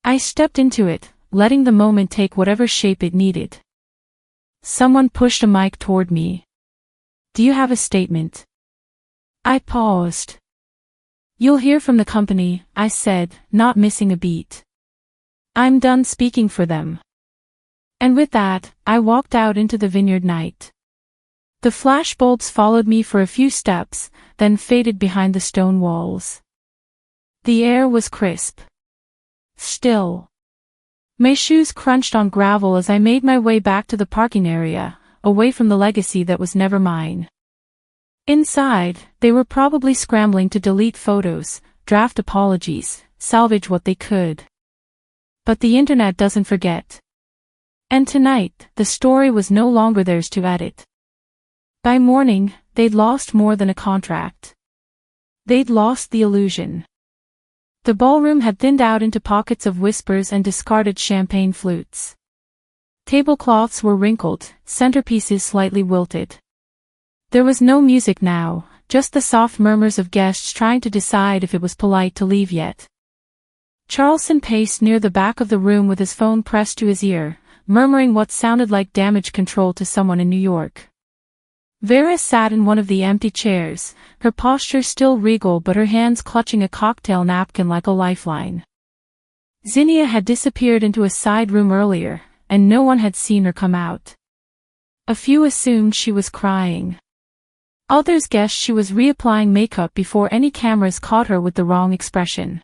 I stepped into it, letting the moment take whatever shape it needed. Someone pushed a mic toward me. Do you have a statement? I paused. You'll hear from the company, I said, not missing a beat. I'm done speaking for them. And with that, I walked out into the vineyard night. The flashbulbs followed me for a few steps, then faded behind the stone walls. The air was crisp. Still. My shoes crunched on gravel as I made my way back to the parking area, away from the legacy that was never mine. Inside, they were probably scrambling to delete photos, draft apologies, salvage what they could. But the internet doesn't forget. And tonight, the story was no longer theirs to edit. By morning, they'd lost more than a contract. They'd lost the illusion. The ballroom had thinned out into pockets of whispers and discarded champagne flutes. Tablecloths were wrinkled, centerpieces slightly wilted. There was no music now, just the soft murmurs of guests trying to decide if it was polite to leave yet. Charleston paced near the back of the room with his phone pressed to his ear, murmuring what sounded like damage control to someone in New York. Vera sat in one of the empty chairs, her posture still regal but her hands clutching a cocktail napkin like a lifeline. Zinnia had disappeared into a side room earlier, and no one had seen her come out. A few assumed she was crying. Others guessed she was reapplying makeup before any cameras caught her with the wrong expression.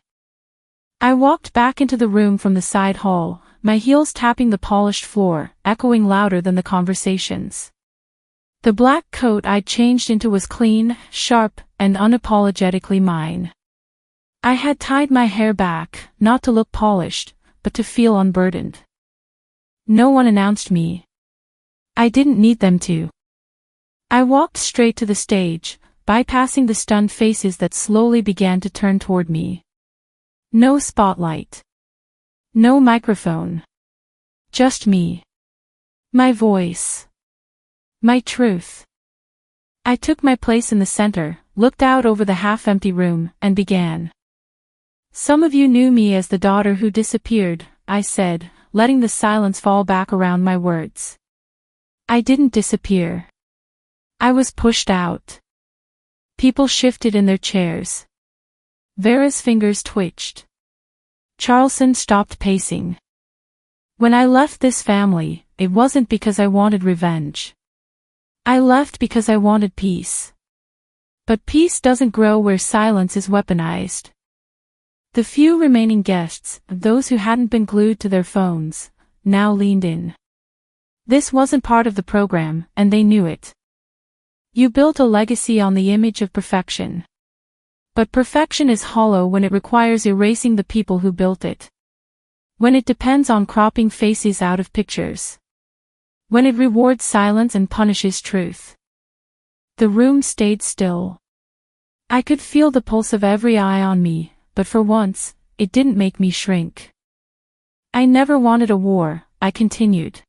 I walked back into the room from the side hall, my heels tapping the polished floor, echoing louder than the conversations. The black coat I'd changed into was clean, sharp, and unapologetically mine. I had tied my hair back, not to look polished, but to feel unburdened. No one announced me. I didn't need them to. I walked straight to the stage, bypassing the stunned faces that slowly began to turn toward me. No spotlight. No microphone. Just me. My voice. My truth. I took my place in the center, looked out over the half-empty room, and began. Some of you knew me as the daughter who disappeared, I said, letting the silence fall back around my words. I didn't disappear. I was pushed out. People shifted in their chairs. Vera's fingers twitched. Charleston stopped pacing. When I left this family, it wasn't because I wanted revenge. I left because I wanted peace. But peace doesn't grow where silence is weaponized. The few remaining guests, those who hadn't been glued to their phones, now leaned in. This wasn't part of the program, and they knew it. You built a legacy on the image of perfection. But perfection is hollow when it requires erasing the people who built it. When it depends on cropping faces out of pictures. When it rewards silence and punishes truth. The room stayed still. I could feel the pulse of every eye on me, but for once, it didn't make me shrink. I never wanted a war, I continued.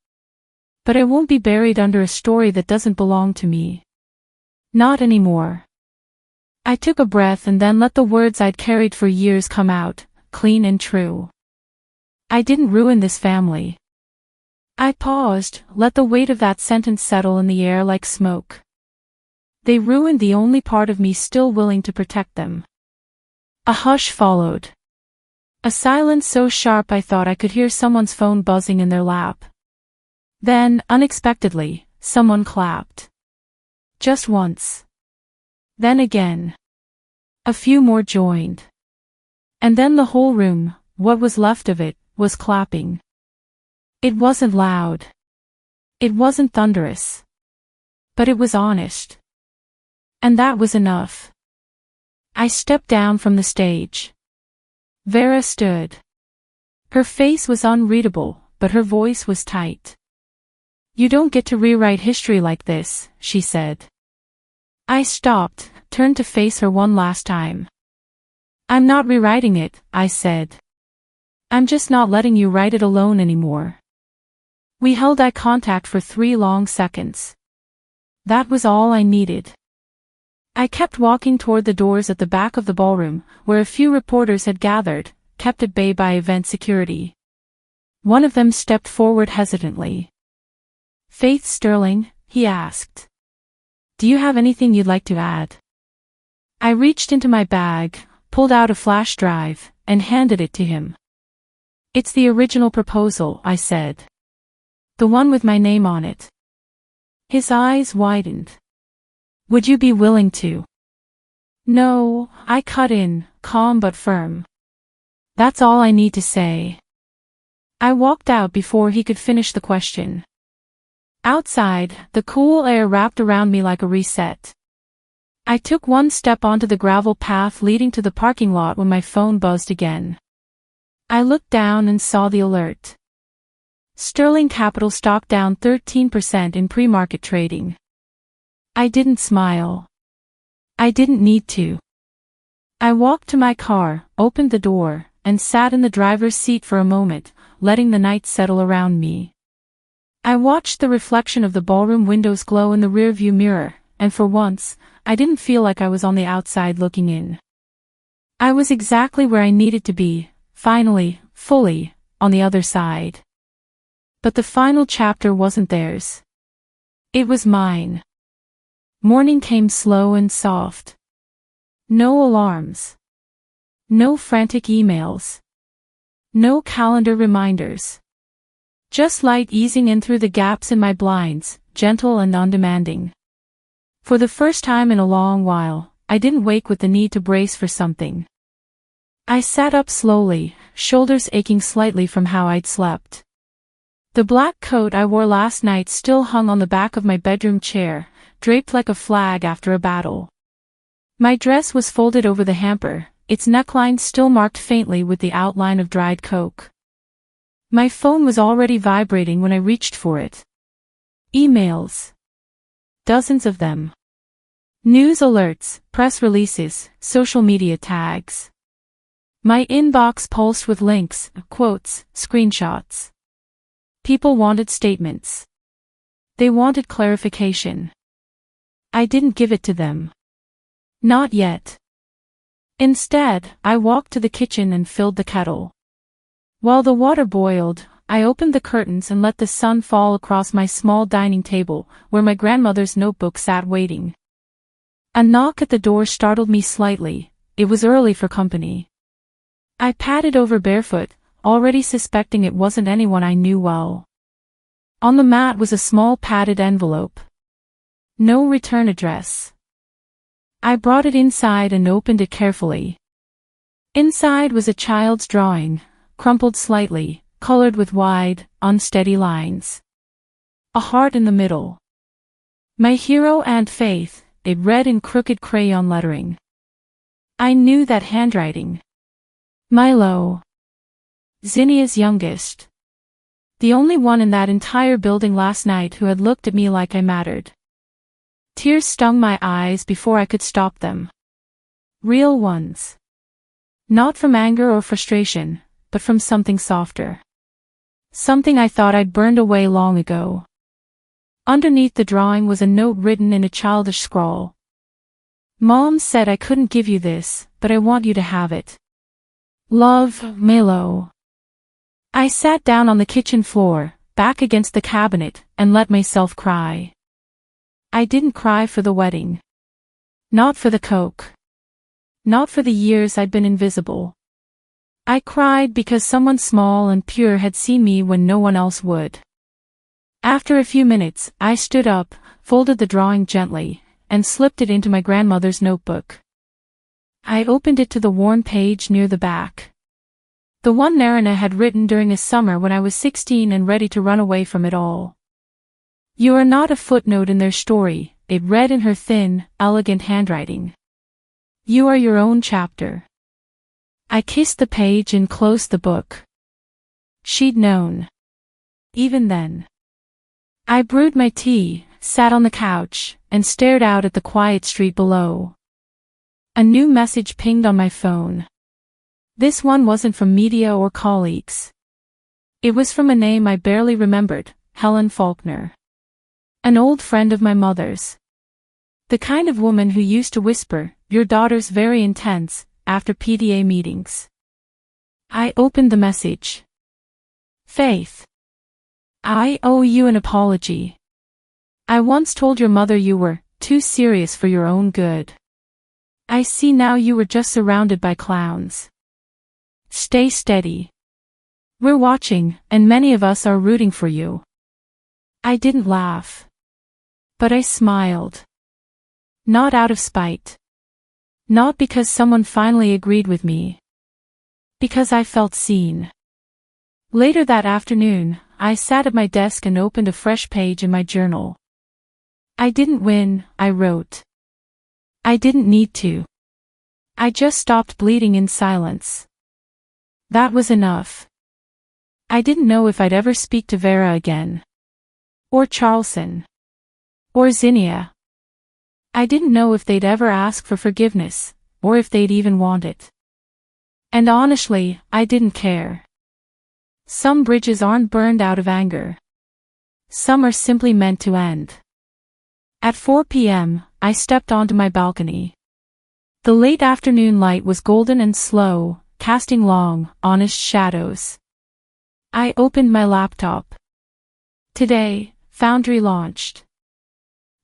But I won't be buried under a story that doesn't belong to me. Not anymore. I took a breath and then let the words I'd carried for years come out, clean and true. I didn't ruin this family. I paused, let the weight of that sentence settle in the air like smoke. They ruined the only part of me still willing to protect them. A hush followed. A silence so sharp I thought I could hear someone's phone buzzing in their lap. Then, unexpectedly, someone clapped. Just once. Then again. A few more joined. And then the whole room, what was left of it, was clapping. It wasn't loud. It wasn't thunderous. But it was honest. And that was enough. I stepped down from the stage. Vera stood. Her face was unreadable, but her voice was tight. You don't get to rewrite history like this, she said. I stopped, turned to face her one last time. I'm not rewriting it, I said. I'm just not letting you write it alone anymore. We held eye contact for 3 long seconds. That was all I needed. I kept walking toward the doors at the back of the ballroom, where a few reporters had gathered, kept at bay by event security. One of them stepped forward hesitantly. Faith Sterling, he asked. Do you have anything you'd like to add? I reached into my bag, pulled out a flash drive, and handed it to him. It's the original proposal, I said. The one with my name on it. His eyes widened. Would you be willing to? No, I cut in, calm but firm. That's all I need to say. I walked out before he could finish the question. Outside, the cool air wrapped around me like a reset. I took one step onto the gravel path leading to the parking lot when my phone buzzed again. I looked down and saw the alert. Sterling Capital stock down 13% in pre-market trading. I didn't smile. I didn't need to. I walked to my car, opened the door, and sat in the driver's seat for a moment, letting the night settle around me. I watched the reflection of the ballroom windows glow in the rearview mirror, and for once, I didn't feel like I was on the outside looking in. I was exactly where I needed to be, finally, fully, on the other side. But the final chapter wasn't theirs. It was mine. Morning came slow and soft. No alarms. No frantic emails. No calendar reminders. Just light easing in through the gaps in my blinds, gentle and undemanding. For the first time in a long while, I didn't wake with the need to brace for something. I sat up slowly, shoulders aching slightly from how I'd slept. The black coat I wore last night still hung on the back of my bedroom chair, draped like a flag after a battle. My dress was folded over the hamper, its neckline still marked faintly with the outline of dried coke. My phone was already vibrating when I reached for it. Emails. Dozens of them. News alerts, press releases, social media tags. My inbox pulsed with links, quotes, screenshots. People wanted statements. They wanted clarification. I didn't give it to them. Not yet. Instead, I walked to the kitchen and filled the kettle. While the water boiled, I opened the curtains and let the sun fall across my small dining table, where my grandmother's notebook sat waiting. A knock at the door startled me slightly. It was early for company. I padded over barefoot, already suspecting it wasn't anyone I knew well. On the mat was a small padded envelope. No return address. I brought it inside and opened it carefully. Inside was a child's drawing, crumpled slightly, colored with wide, unsteady lines. A heart in the middle. My hero Aunt Faith, it read in crooked crayon lettering. I knew that handwriting. Milo. Zinnia's youngest. The only one in that entire building last night who had looked at me like I mattered. Tears stung my eyes before I could stop them. Real ones. Not from anger or frustration, but from something softer. Something I thought I'd burned away long ago. Underneath the drawing was a note written in a childish scrawl. Mom said I couldn't give you this, but I want you to have it. Love, Milo. I sat down on the kitchen floor, back against the cabinet, and let myself cry. I didn't cry for the wedding. Not for the coke. Not for the years I'd been invisible. I cried because someone small and pure had seen me when no one else would. After a few minutes, I stood up, folded the drawing gently, and slipped it into my grandmother's notebook. I opened it to the worn page near the back. The one Narina had written during a summer when I was 16 and ready to run away from it all. You are not a footnote in their story, it read in her thin, elegant handwriting. You are your own chapter. I kissed the page and closed the book. She'd known. Even then. I brewed my tea, sat on the couch, and stared out at the quiet street below. A new message pinged on my phone. This one wasn't from media or colleagues. It was from a name I barely remembered, Helen Faulkner. An old friend of my mother's. The kind of woman who used to whisper, "Your daughter's very intense," after PTA meetings. I opened the message. Faith. I owe you an apology. I once told your mother you were too serious for your own good. I see now you were just surrounded by clowns. Stay steady. We're watching, and many of us are rooting for you. I didn't laugh. But I smiled. Not out of spite. Not because someone finally agreed with me. Because I felt seen. Later that afternoon, I sat at my desk and opened a fresh page in my journal. I didn't win, I wrote. I didn't need to. I just stopped bleeding in silence. That was enough. I didn't know if I'd ever speak to Vera again. Or Charleston. Or Zinnia. I didn't know if they'd ever ask for forgiveness, or if they'd even want it. And honestly, I didn't care. Some bridges aren't burned out of anger. Some are simply meant to end. At 4 p.m., I stepped onto my balcony. The late afternoon light was golden and slow, casting long, honest shadows. I opened my laptop. Today, Foundry launched.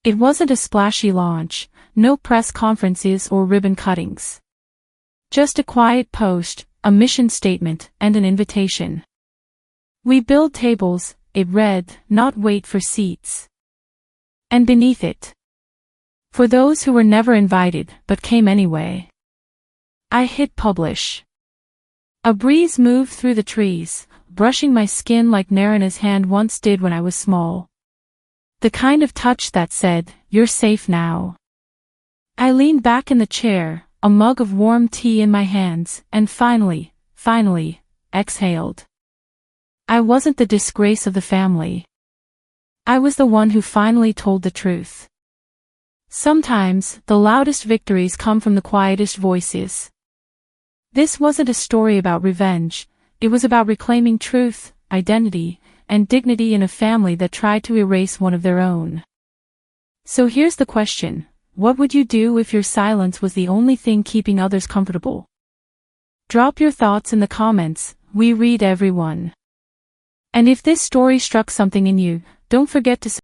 It wasn't a splashy launch, no press conferences or ribbon cuttings. Just a quiet post, a mission statement, and an invitation. We build tables, it read, not wait for seats. And beneath it. For those who were never invited, but came anyway. I hit publish. A breeze moved through the trees, brushing my skin like Narina's hand once did when I was small. The kind of touch that said, "You're safe now." I leaned back in the chair, a mug of warm tea in my hands, and finally, exhaled. I wasn't the disgrace of the family. I was the one who finally told the truth. Sometimes, the loudest victories come from the quietest voices. This wasn't a story about revenge, it was about reclaiming truth, identity, and dignity in a family that tried to erase one of their own. So here's the question: what would you do if your silence was the only thing keeping others comfortable? Drop your thoughts in the comments, we read every one. And if this story struck something in you, don't forget to